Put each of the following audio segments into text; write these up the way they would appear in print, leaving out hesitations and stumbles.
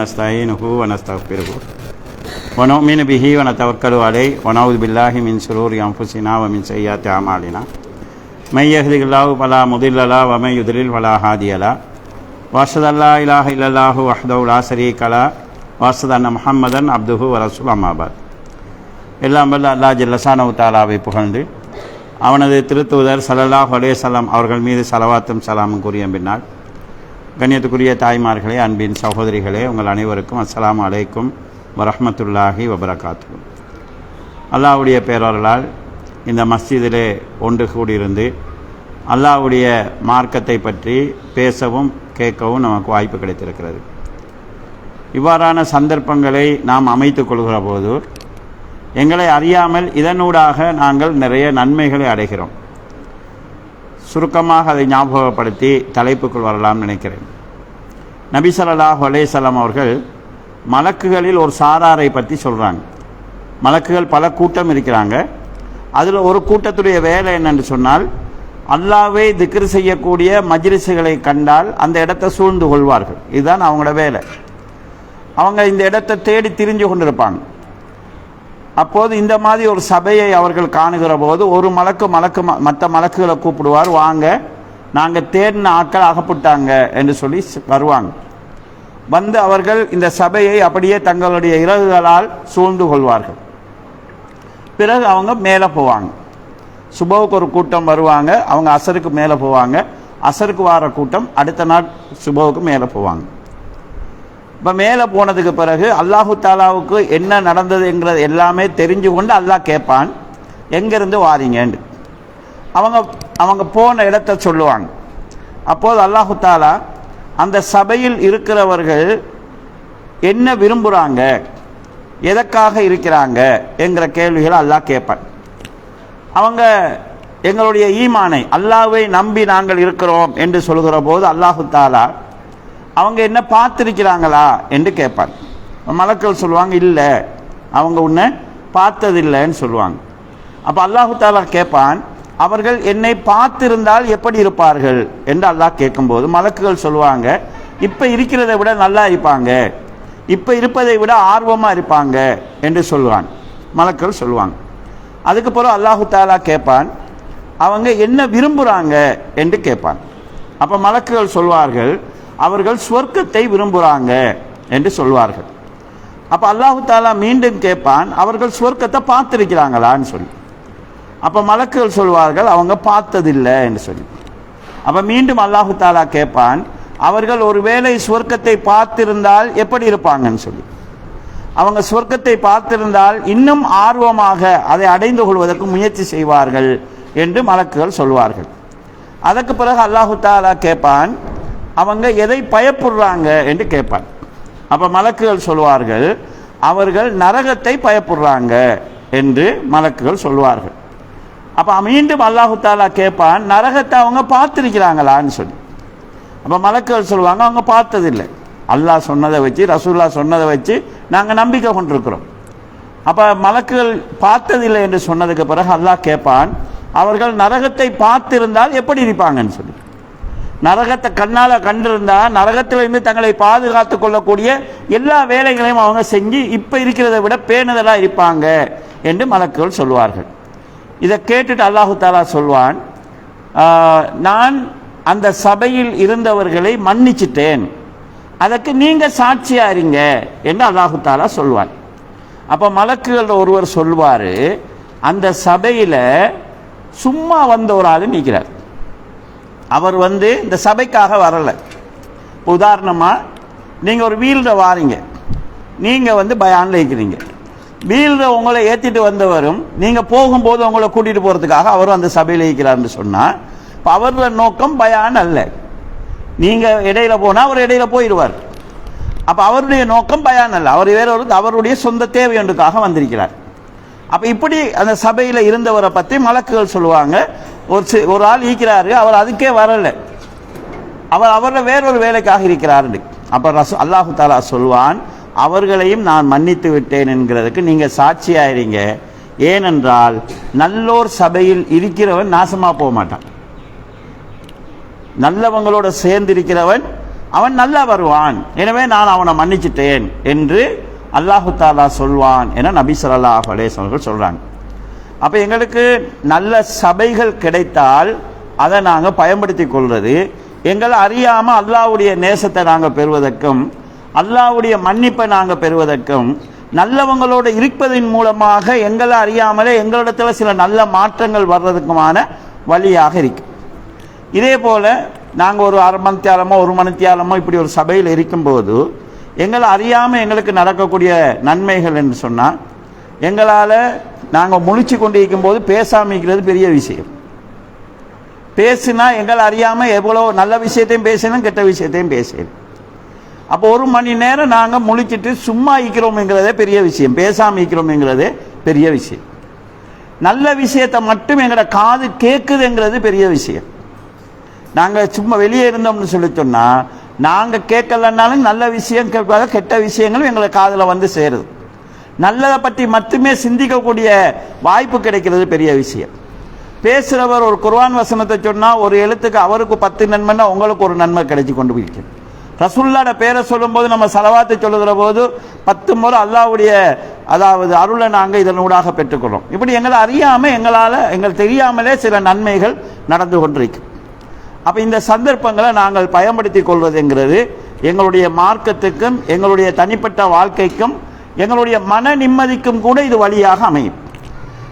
ونستعينه ونستغفره ونؤمن به ونتوكل عليه ونعوذ بالله من شرور أنفسنا ومن سيئات أعمالنا من يهده الله فلا مضل له ومن يضلل فلا هادي له وأشهد أن لا إله إلا الله وحده لا شريك له وأشهد أن محمدا عبده ورسوله أما بعد. எல்லாம் வல்ல அல்லாஹ் ஜல்ல ஷானஹு தஆலாவை புகழ்ந்து அவனது திருத்தூதர் ஸல்லல்லாஹு அலைஹி வஸல்லம் அவர்கள் மீது ஸலவாத்தும் ஸலாமும் கூறிய பின்னால், கண்ணியத்துக்குரிய தாய்மார்களே, அன்பின் சகோதரிகளே, உங்கள் அனைவருக்கும் அஸ்ஸலாமு அலைக்கும் வரஹ்மத்துல்லாஹி வபரகாத்துஹு. அல்லாஹ்வுடைய பேரருளால் இந்த மஸ்ஜிதிலே ஒன்று கூடியிருந்து அல்லாஹ்வுடைய மார்க்கத்தை பற்றி பேசவும் கேட்கவும் நமக்கு வாய்ப்பு கிடைத்திருக்கிறது. இவ்வாறான சந்தர்ப்பங்களை நாம் அமைத்து கொள்கிற போது எங்களை அறியாமல் இதனூடாக நாங்கள் நிறைய நன்மைகளை அடைகிறோம். சுருக்கமாக அதை ஞாபகப்படுத்தி தலைப்புக்குள் வரலாம்னு நினைக்கிறேன். நபி ஸல்லல்லாஹு அலைஹி வஸல்லம் அவர்கள் மலக்குகளில் ஒரு சாராரை பற்றி சொல்கிறாங்க. மலக்குகள் பல கூட்டம் இருக்கிறாங்க. அதில் ஒரு கூட்டத்துடைய வேலை என்னென்று சொன்னால், அல்லாஹ்வை திக்ர் செய்யக்கூடிய மஜ்லிஸுகளை கண்டால் அந்த இடத்தை சூழ்ந்து கொள்வார்கள். இதுதான் அவங்களோட வேலை. அவங்க இந்த இடத்தை தேடி திரிஞ்சு கொண்டிருப்பாங்க. அப்போது இந்த மாதிரி ஒரு சபையை அவர்கள் காணுகிற போது ஒரு மலக்கு மற்ற மலக்குகளை கூப்பிடுவார், வாங்க, நாங்கள் தேடின ஆட்கள் அகப்பட்டாங்க என்று சொல்லி வருவாங்க. வந்து அவர்கள் இந்த சபையை அப்படியே தங்களுடைய இறகுகளால் சூழ்ந்து கொள்வார்கள். பிறகு அவங்க மேலே போவாங்க. சுபவுக்கு ஒரு கூட்டம் வருவாங்க, அவங்க அசருக்கு மேலே போவாங்க. அசருக்கு வார கூட்டம் அடுத்த நாள் சுபவுக்கு மேலே போவாங்க. இப்போ மேலே போனதுக்கு பிறகு அல்லாஹு தாலாவுக்கு என்ன நடந்ததுங்கிறது எல்லாமே தெரிஞ்சு கொண்டு அல்லாஹ் கேட்பான், எங்கேருந்து வாரீங்கன்னு. அவங்க போன இடத்த சொல்லுவாங்க. அப்போது அல்லாஹு தாலா அந்த சபையில் இருக்கிறவர்கள் என்ன விரும்புகிறாங்க, எதற்காக இருக்கிறாங்க என்கிற கேள்விகளை அல்லாஹ் கேட்பான். அவங்க எங்களுடைய ஈமானை, அல்லாஹ்வை நம்பி நாங்கள் இருக்கிறோம் என்று சொல்கிற போது அல்லாஹு தாலா அவங்க என்ன பார்த்துருக்கிறாங்களா என்று கேட்பாங்க. மலக்கள் சொல்லுவாங்க, இல்லை, அவங்க உன்னை பார்த்ததில்லைன்னு சொல்லுவாங்க. அப்போ அல்லாஹு தாலா கேட்பான், அவர்கள் என்னை பார்த்திருந்தால் எப்படி இருப்பார்கள் என்று அல்லாஹ் கேட்கும்போது மலக்குகள் சொல்லுவாங்க, இப்போ இருக்கிறதை விட நல்லா இருப்பாங்க, இப்போ இருப்பதை விட ஆர்வமாக இருப்பாங்க என்று சொல்லுவாங்க. மலக்குகள் சொல்லுவாங்க. அதுக்கு பிறகு அல்லாஹு தாலா கேட்பான், அவங்க என்ன விரும்புகிறாங்க என்று கேட்பான். அப்போ மலக்குகள் சொல்வார்கள், அவர்கள் சொர்க்கத்தை விரும்புகிறாங்க என்று சொல்வார்கள். அப்போ அல்லாஹு தாலா மீண்டும் கேட்பான், அவர்கள் சொர்க்கத்தை பார்த்துருக்கிறாங்களான்னு சொல்லி. அப்போ மலக்குகள் சொல்வார்கள், அவங்க பார்த்ததில்லை என்று சொல்லி. அப்போ மீண்டும் அல்லாஹு தாலா கேட்பான், அவர்கள் ஒருவேளை சொர்க்கத்தை பார்த்திருந்தால் எப்படி இருப்பாங்கன்னு சொல்லி. அவங்க சொர்க்கத்தை பார்த்திருந்தால் இன்னும் ஆர்வமாக அதை அடைந்து கொள்வதற்கு முயற்சி செய்வார்கள் என்று மலக்குகள் சொல்வார்கள். அதற்கு பிறகு அல்லாஹு தாலா கேட்பான், அவங்க எதை பயப்படுறாங்க என்று கேட்பான். அப்போ மலக்குகள் சொல்வார்கள், அவர்கள் நரகத்தை பயப்படுறாங்க என்று மலக்குகள் சொல்வார்கள். அப்போ மீண்டும் அல்லாஹு தாலா கேட்பான், நரகத்தை அவங்க பார்த்துருக்கிறாங்களான்னு சொல்லி. அப்போ மலக்குகள் சொல்லுவாங்க, அவங்க பார்த்ததில்லை, அல்லாஹ் சொன்னதை வச்சு, ரசூல்லா சொன்னதை வச்சு நாங்கள் நம்பிக்கை கொண்டிருக்கிறோம். அப்போ மலக்குகள் பார்த்ததில்லை என்று சொன்னதுக்கு பிறகு அல்லாஹ் கேட்பான், அவர்கள் நரகத்தை பார்த்திருந்தால் எப்படி இருப்பாங்கன்னு சொல்லி. நரகத்தை கண்ணால் கண்டிருந்தால் நரகத்திலிருந்து தங்களை பாதுகாத்து கொள்ளக்கூடிய எல்லா வேலைகளையும் அவங்க செஞ்சு இப்போ இருக்கிறத விட பேணுதலாக இருப்பாங்க என்று மலக்குகள் சொல்வார்கள். இதை கேட்டுட்டு அல்லாஹு தாலா சொல்வான், நான் அந்த சபையில் இருந்தவர்களை மன்னிச்சிட்டேன், அதற்கு நீங்கள் சாட்சியாக இருங்க என்று அல்லாஹு தாலா சொல்வான். அப்போ மலக்குகள் ஒருவர் சொல்வார், அந்த சபையில் சும்மா வந்த ஒரு ஆள் நிற்கிறார். அவர் இந்த சபைக்காக வரலை. உதாரணமாக நீங்கள் ஒரு வீலில் வாரீங்க, நீங்கள் பயானில் இருக்கிறீங்க. வீலில் உங்களை ஏற்றிட்டு வந்தவரும் நீங்கள் போகும்போது உங்களை கூட்டிகிட்டு போகிறதுக்காக அவரும் அந்த சபையில் இருக்கிறார்னு சொன்னால், இப்போ அவரோட நோக்கம் பயான் அல்ல. நீங்கள் இடையில போனால் அவர் இடையில போயிடுவார். அப்போ அவருடைய நோக்கம் பயான் அல்ல, அவர் வேற அவருடைய சொந்த தேவை ஒன்றுக்காக வந்திருக்கிறார். அப்போ இப்படி அந்த சபையில் இருந்தவரை பற்றி மலக்குகள் சொல்லுவாங்க, ஒரு ஆள் ஈக்கிறாரு, அவர் அதுக்கே வரலை, அவரோட வேறொரு வேலைக்காக இருக்கிறார். அப்போ அல்லாஹு தாலா சொல்வான், அவர்களையும் நான் மன்னித்து விட்டேன் என்கிறதுக்கு நீங்கள் சாட்சியாயிருங்க. ஏனென்றால் நல்லோர் சபையில் இருக்கிறவன் நாசமாக போக மாட்டான். நல்லவங்களோட சேர்ந்திருக்கிறவன் அவன் நல்லா வருவான், எனவே நான் அவனை மன்னிச்சிட்டேன் என்று அல்லாஹு தாலா சொல்வான் என நபி ஸல்லல்லாஹு அலைஹி வஸல்லம் அவர்கள் சொல்றாங்க. அப்போ எங்களுக்கு நல்ல சபைகள் கிடைத்தால் அதை நாங்கள் பயன்படுத்தி கொள்வது, எங்களை அறியாமல் அல்லாஹ்வுடைய நேசத்தை நாங்கள் பெறுவதற்கும் அல்லாஹ்வுடைய மன்னிப்பை நாங்கள் பெறுவதற்கும் நல்லவங்களோடு இருப்பதன் மூலமாக எங்களை அறியாமலே எங்களிடத்தில் சில நல்ல மாற்றங்கள் வர்றதுக்குமான வழியாக இருக்கு. இதே போல் நாங்கள் ஒரு அரை மணித்தியாலமோ ஒரு மணித்தியாலமோ இப்படி ஒரு சபையில் இருக்கும்போது எங்களை அறியாமல் எங்களுக்கு நடக்கக்கூடிய நன்மைகள் என்று சொன்னால், எங்களால் நாங்கள் முழிச்சு கொண்டு இருக்கும்போது பேசாமல் இருக்கிறது பெரிய விஷயம். பேசுனா எங்களை அறியாமல் எவ்வளோ நல்ல விஷயத்தையும் பேசணும், கெட்ட விஷயத்தையும் பேசணும். அப்போ ஒரு மணி நேரம் நாங்கள் முழிச்சிட்டு சும்மா இருக்கிறோம்ங்கிறதே பெரிய விஷயம், பேசாமல் இருக்கிறோம்ங்கிறதே பெரிய விஷயம். நல்ல விஷயத்தை மட்டும் எங்களோட காது கேட்குதுங்கிறது பெரிய விஷயம். நாங்கள் சும்மா வெளியே இருந்தோம்னு சொல்லி சொன்னால், நாங்கள் கேட்கலன்னாலும் நல்ல விஷயம் கேட்காத கெட்ட விஷயங்களும் எங்களை காதில் வந்து சேருது. நல்லதை பற்றி மட்டுமே சிந்திக்கக்கூடிய வாய்ப்பு கிடைக்கிறது பெரிய விஷயம். பேசுகிறவர் ஒரு குர்ஆன் வசனத்தை சொன்னால் ஒரு எழுத்துக்கு அவருக்கு 10 நன்மைன்னா உங்களுக்கு ஒரு நன்மை கிடைச்சி கொண்டு போயிருக்கேன். ரசூலுல்லாஹ்ட பேரை சொல்லும்போது நம்ம ஸலவாத்தை சொல்லுகிற போது 10 முறை அல்லாஹ்வுடைய அதாவது அருளை நாங்கள் இதனூடாக பெற்றுக்கொள்கிறோம். இப்படி எங்களை அறியாமல் எங்களுக்கு தெரியாமலே சில நன்மைகள் நடந்து கொண்டிருக்கு. அப்போ இந்த சந்தர்ப்பங்களை நாங்கள் பயன்படுத்தி கொள்வதுங்கிறது எங்களுடைய மார்க்கத்துக்கும் எங்களுடைய தனிப்பட்ட வாழ்க்கைக்கும் எங்களுடைய மன நிம்மதிக்கும் கூட இது வழியாக அமையும்.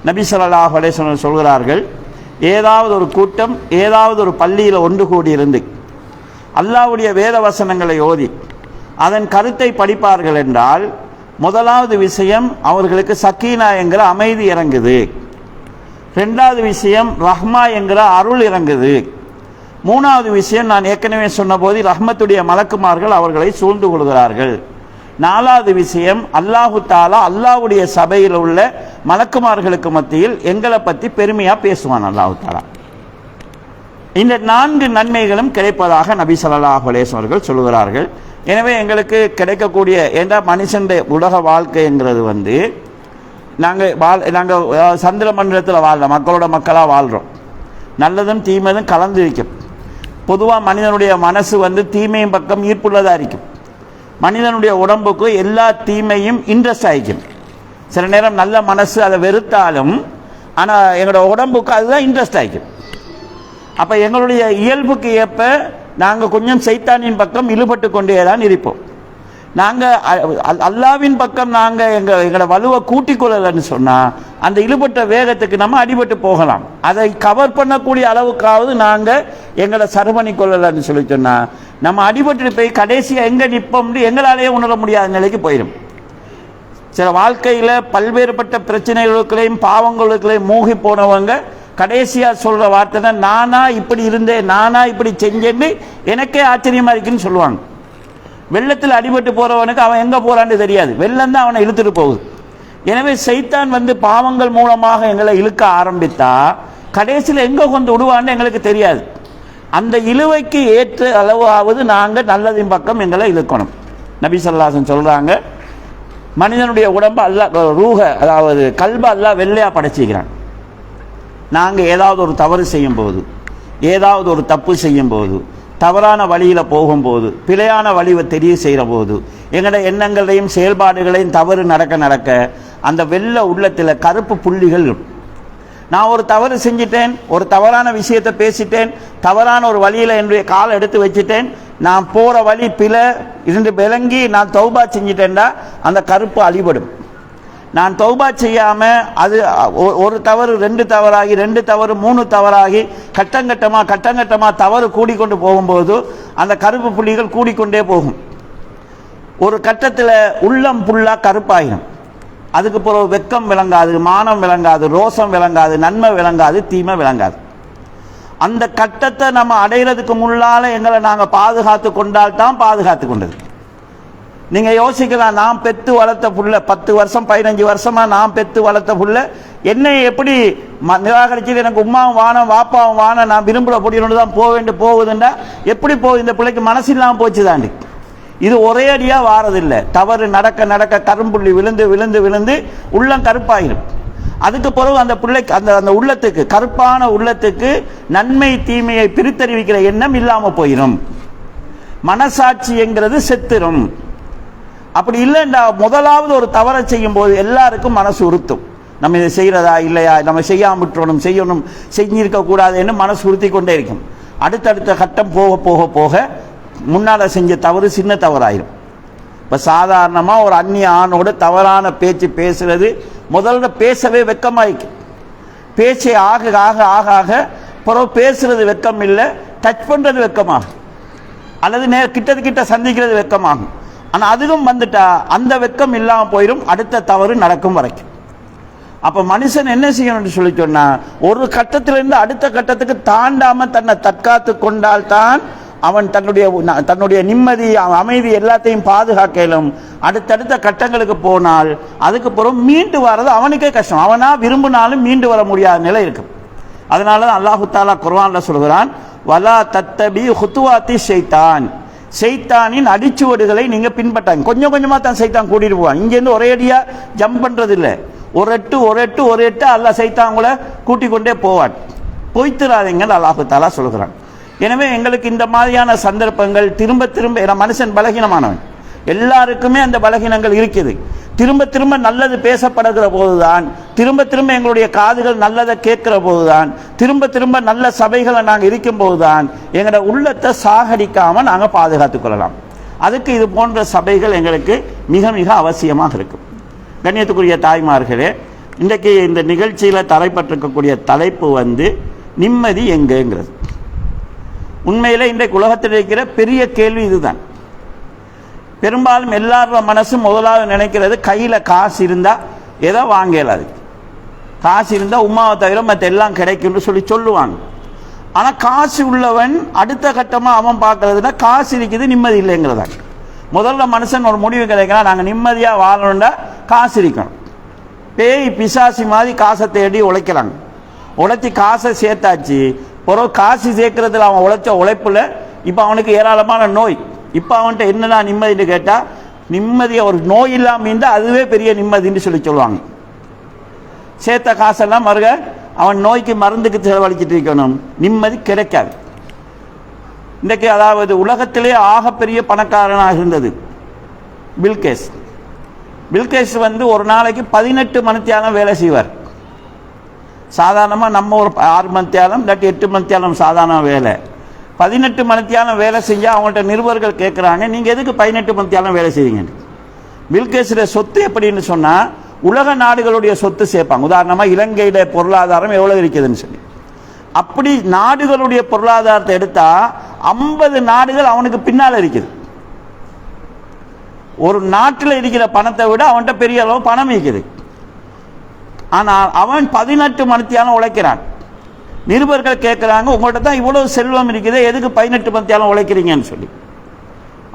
நபி ஸல்லல்லாஹு அலைஹி வஸல்லம் சொல்கிறார்கள், ஏதாவது ஒரு கூட்டம் ஏதாவது ஒரு பள்ளியில் ஒன்று கூடியிருந்து அல்லாஹ்வுடைய வேத வசனங்களை ஓதி அதன் கருத்தை படிப்பார்கள் என்றால், முதலாவது விஷயம் அவர்களுக்கு சக்கீனா என்கிற அமைதி இறங்குது. ரெண்டாவது விஷயம் ரஹ்மா என்கிற அருள் இறங்குது. மூணாவது விஷயம் நான் ஏற்கனவே சொன்ன போது ரஹ்மத்துடைய மலக்குமார்கள் அவர்களை சூழ்ந்து கொள்கிறார்கள். நாலாவது விஷயம் அல்லாஹு தாலா அல்லாஹ்வுடைய சபையில் உள்ள மலக்குமார்களுக்கு மத்தியில் எங்களை பற்றி பெருமையாக பேசுவான் அல்லாஹு தாலா. இந்த 4 நன்மைகளும் கிடைப்பதாக நபி ஸல்லல்லாஹு அலைஹி வஸல்லம் அவர்கள் சொல்லுகிறார்கள். எனவே எங்களுக்கு கிடைக்கக்கூடிய எந்த மனுஷனுடைய உலக வாழ்க்கைங்கிறது நாங்கள் சந்திர மண்டலத்தில் வாழ்கிறோம், மக்களோட மக்களாக வாழ்கிறோம். நல்லதும் தீமையும் கலந்து இருக்கும். பொதுவாக மனிதனுடைய மனசு தீமையும் பக்கம் ஈர்ப்புள்ளதாக இருக்கும். மனிதனுடைய உடம்புக்கு எல்லா தீமையும் இன்ட்ரெஸ்ட் ஆகிக்கும். சில நேரம் நல்ல மனசு அதை வெறுத்தாலும் ஆனால் எங்களோட உடம்புக்கு அதுதான் இன்ட்ரெஸ்ட் ஆகிக்கும். அப்போ எங்களுடைய இயல்புக்கு ஏற்ப நாங்கள் கொஞ்சம் சைத்தானின் பக்கம் இழுபட்டு கொண்டே தான் இருப்போம். நாங்கள் அல்லாவின் பக்கம் நாங்கள் எங்களோட வலுவை கூட்டிக் கொள்ளலன்னு சொன்னால் அந்த இழுபட்ட வேகத்துக்கு நம்ம அடிபட்டு போகலாம். அதை கவர் பண்ணக்கூடிய அளவுக்காவது நாங்கள் எங்களை சரி பண்ணி கொள்ளலன்னு சொல்லி சொன்னால் நம்ம அடிபட்டு போய் கடைசியாக எங்கே நிற்போம்னு எங்களாலேயே உணர முடியாத நிலைக்கு போயிடும். சில வாழ்க்கையில் பல்வேறுபட்ட பிரச்சனைகளுக்குள்ளேயும் பாவங்களுக்குள்ளேயும் மூழ்கி போனவங்க கடைசியாக சொல்கிற வார்த்தை தான், நானா இப்படி இருந்தேன், நானா இப்படி செஞ்சேன்னு எனக்கே ஆச்சரியமாக இருக்குன்னு சொல்லுவாங்க. வெள்ளத்தில் அடிபட்டு போகிறவனுக்கு அவன் எங்கே போகிறான்னு தெரியாது, வெள்ளம் தான் அவனை இழுத்துட்டு போகுது. எனவே சைத்தான் பாவங்கள் மூலமாக எங்களை இழுக்க ஆரம்பித்தா கடைசியில் எங்கே கொண்டு விடுவான்னு எங்களுக்கு தெரியாது. அந்த இழுவைக்கு ஏற்ற அளவாவது நாங்கள் நல்லதின் பக்கம் எங்களை இழுக்கணும். நபி ஸல்லல்லாஹு அலைஹி வஸல்லம் சொல்கிறாங்க, மனிதனுடைய உடம்பை அல்லாஹ் ரூஹ அதாவது கல்பை அல்லாஹ் வெள்ளையாக படைச்சிக்கிறான். நாங்கள் ஏதாவது ஒரு தவறு செய்யும்போது, ஏதாவது ஒரு தப்பு செய்யும்போது, தவறான வழியில் போகும்போது, பிழையான வழியை தெரிய செய்கிற போது, எங்களுடைய எண்ணங்களையும் செயல்பாடுகளையும் தவறு நடக்க அந்த வெள்ளை உள்ளத்தில் கருப்பு புள்ளிகள். நான் ஒரு தவறு செஞ்சிட்டேன், ஒரு தவறான விஷயத்தை பேசிட்டேன், தவறான ஒரு வழியில் என்னுடைய காலை எடுத்து வச்சுட்டேன், நான் போகிற வழி பிழை இருந்து விளங்கி நான் தௌபா செஞ்சிட்டேன்டா அந்த கருப்பு அழிபடும். நான் தௌபா செய்யாமல் அது ஒரு தவறு 2 தவறாகி 2 தவறு 3 தவறாகி கட்டங்கட்டமாக தவறு கூடிக்கொண்டு போகும்போது அந்த கருப்பு புள்ளிகள் கூடிக்கொண்டே போகும். ஒரு கட்டத்தில் உள்ளம் புல்லாக கருப்பாகிடும். அதுக்கு பிறகு வெக்கம் விளங்காது, மானம் விளங்காது, ரோசம் விளங்காது, நன்மை விளங்காது, தீமை விளங்காது. அந்த கட்டத்தை நம்ம அடைகிறதுக்கு முன்னால எங்களை நாங்கள் பாதுகாத்து கொண்டால்தான் பாதுகாத்து கொண்டது. நீங்கள் யோசிக்கலாம், நான் பெற்று வளர்த்த புள்ள 10 வருஷம் 15 வருஷமாக நான் பெற்று வளர்த்த புள்ள என்னை எப்படி நிராகரிச்சு எனக்கு உமாவும் வானம் வாப்பாவும் வானம் நான் விரும்புகிற பொடியோடு தான் போகுதுண்டா எப்படி போகுது? இந்த பிள்ளைக்கு மனசு இல்லாமல் போச்சு தாண்டி. இது ஒரே அடியாக வாரதில்லை. தவறு நடக்க கரும்புள்ளி விழுந்து உள்ளம் கருப்பாயிடும். அதுக்கு பிறகு அந்த பிள்ளைக்கு அந்த உள்ளத்துக்கு கருப்பான உள்ளத்துக்கு நன்மை தீமையை பிரித்தறிவிக்கிற எண்ணம் இல்லாமல் போயிடும். மனசாட்சிங்கிறது செத்துரும். அப்படி இல்லைண்டா முதலாவது ஒரு தவறை செய்யும் போது எல்லாருக்கும் மனசு உறுத்தும். நம்ம இதை செய்கிறதா இல்லையா, நம்ம செய்யாம விட்டுறணும், செய்யணும், செஞ்சிருக்க கூடாதுன்னு மனசு உறுத்தி கொண்டே இருக்கும். அடுத்தடுத்த கட்டம் போக போக போக முன்னால் செஞ்ச தவறு சின்ன தவறாயிரும். இப்போ சாதாரணமாக ஒரு அந்நிய ஆணோடு தவறான பேச்சு பேசுறது முதல்ல பேசவே வெக்கமாயிருக்கு. பேச்சை ஆக ஆக ஆக ஆக பிறகு பேசுறது வெக்கம் இல்லை, டச் பண்ணுறது வெக்கமாகும், அல்லது கிட்ட சந்திக்கிறது வெக்கமாகும். ஆனால் அதுவும் வந்துட்டா அந்த வெக்கம் இல்லாமல் போயிடும், அடுத்த தவறு நடக்கும் வரைக்கும். அப்போ மனுஷன் என்ன செய்யணும்னு சொல்லி சொன்னா, ஒரு கட்டத்திலிருந்து அடுத்த கட்டத்துக்கு தாண்டாம தன்னை தற்காத்து கொண்டால்தான் அவன் தன்னுடைய நிம்மதி அமைதி எல்லாத்தையும் பாதுகாக்கலும். அடுத்தடுத்த கட்டங்களுக்கு போனால் அதுக்கு பிறகு மீண்டு வர்றது அவனுக்கே கஷ்டம். அவனா விரும்பினாலும் மீண்டு வர முடியாத நிலை இருக்கும். அதனால தான் அல்லாஹு தாலா குர்ஆன்ல சொல்கிறான், வலா தத்தபி ஹுத்துவாத்தி ஷைத்தான், ஷைத்தானின் அடிச்சுவடுகளை நீங்க பின்பற்றாங்க. கொஞ்சம் கொஞ்சமா தான் ஷைத்தான் கூட்டிட்டு போவான். இங்கேருந்து ஒரே அடியா ஜம்ப் பண்றது இல்லை, ஒரு எட்டு அல்லாஹ் ஷைத்தான் கூட கூட்டிக் கொண்டே போவான். பொய்த்திராதீங்கன்னு அல்லாஹு தாலா சொல்கிறான். எனவே எங்களுக்கு இந்த மாதிரியான சந்தர்ப்பங்கள் திரும்ப திரும்ப, மனுஷன் பலகீனமானவன், எல்லாருக்குமே அந்த பலகீனங்கள் இருக்குது. திரும்ப திரும்ப நல்லது பேசப்படுகிற போதுதான், திரும்ப திரும்ப எங்களுடைய காதுகள் நல்லதை கேட்கிற போதுதான், திரும்ப திரும்ப நல்ல சபைகளை நாங்கள் இருக்கும் போதுதான் எங்களோட உள்ளத்தை சாகடிக்காம நாங்கள் பாதுகாத்துக் கொள்ளலாம். அதுக்கு இது போன்ற சபைகள் எங்களுக்கு மிக மிக அவசியமாக இருக்கும். கண்ணியத்துக்குரிய தாய்மார்களே, இன்றைக்கு இந்த நிகழ்ச்சியில் தலைப்பட்டிருக்கக்கூடிய தலைப்பு நிம்மதி எங்கேங்கிறது. உண்மையில் இன்றைக்கு உலகத்தில் இருக்கிற பெரிய கேள்வி இதுதான். பெரும்பாலும் எல்லாரோட மனசும் முதலாவது நினைக்கிறது கையில் காசு இருந்தால் ஏதோ வாங்கலாது, காசு இருந்தால் உமாவை தவிர மற்ற எல்லாம் கிடைக்கும்னு சொல்லுவாங்க. ஆனால் காசு உள்ளவன் அடுத்த கட்டமாக அவன் பார்க்கறதுனா காசு இருக்குது நிம்மதி இல்லைங்கிறதான். முதல்ல மனுஷன் ஒரு முடிவு கிடைக்கலாம், நாங்கள் நிம்மதியாக வாழணும்னா காசு இருக்கணும். பேய் பிசாசி மாதிரி காசை தேடி உழைக்கிறாங்க. உழைச்சி காசை சேர்த்தாச்சு, பிறகு காசு சேர்க்கறதுல அவன் உழைச்ச உழைப்பில் இப்போ அவனுக்கு ஏராளமான நோய். இப்போ அவன்கிட்ட என்னன்னா நிம்மதின்னு கேட்டால், நிம்மதியை ஒரு நோய் இல்லாமல் இருந்தால் அதுவே பெரிய நிம்மதின்னு சொல்லுவாங்க. சேர்த்த காசெல்லாம் மறுக அவன் நோய்க்கு மருந்துக்கு செலவழிச்சிட்டு இருக்கணும், நிம்மதி கிடைக்காது. இன்றைக்கு அதாவது உலகத்திலே ஆகப்பெரிய பணக்காரனாக இருந்தது பில்கேஸ். பில்கேஸ் ஒரு நாளைக்கு 18 மணித்தியாலம் வேலை செய்வார். சாதாரணமாக நம்ம ஒரு 6 மணித்தியாலம் இல்லாட்டி 8 மணித்தியாலம் சாதாரண வேலை. 18 மணித்தியாலம் வேலை செஞ்சால் அவங்கள்ட்ட நிருபர்கள் கேட்குறாங்க, நீங்கள் எதுக்கு 18 மணித்தியாலம் வேலை செய்வீங்க? பில்கேஸுடைய சொத்து எப்படின்னு சொன்னால் உலக நாடுகளுடைய சொத்து சேர்ப்பாங்க. உதாரணமாக இலங்கையில பொருளாதாரம் எவ்வளோ இருக்குதுன்னு சொல்லி, அப்படி நாடுகளுடைய பொருளாதாரத்தை எடுத்தால் 50 நாடுகள் அவனுக்கு பின்னால் இருக்குது. ஒரு நாட்டில் இருக்கிற பணத்தை விட அவன்கிட்ட பெரிய அளவு பணம் இருக்குது. ஆனால் அவன் 18 மணித்தியாலம் உழைக்கிறான். நிருபர்கள் கேட்குறாங்க, உங்கள்கிட்ட தான் இவ்வளவு செல்வம் இருக்குது, எதுக்கு 18 மணித்தியாலம் உழைக்கிறீங்கன்னு சொல்லி.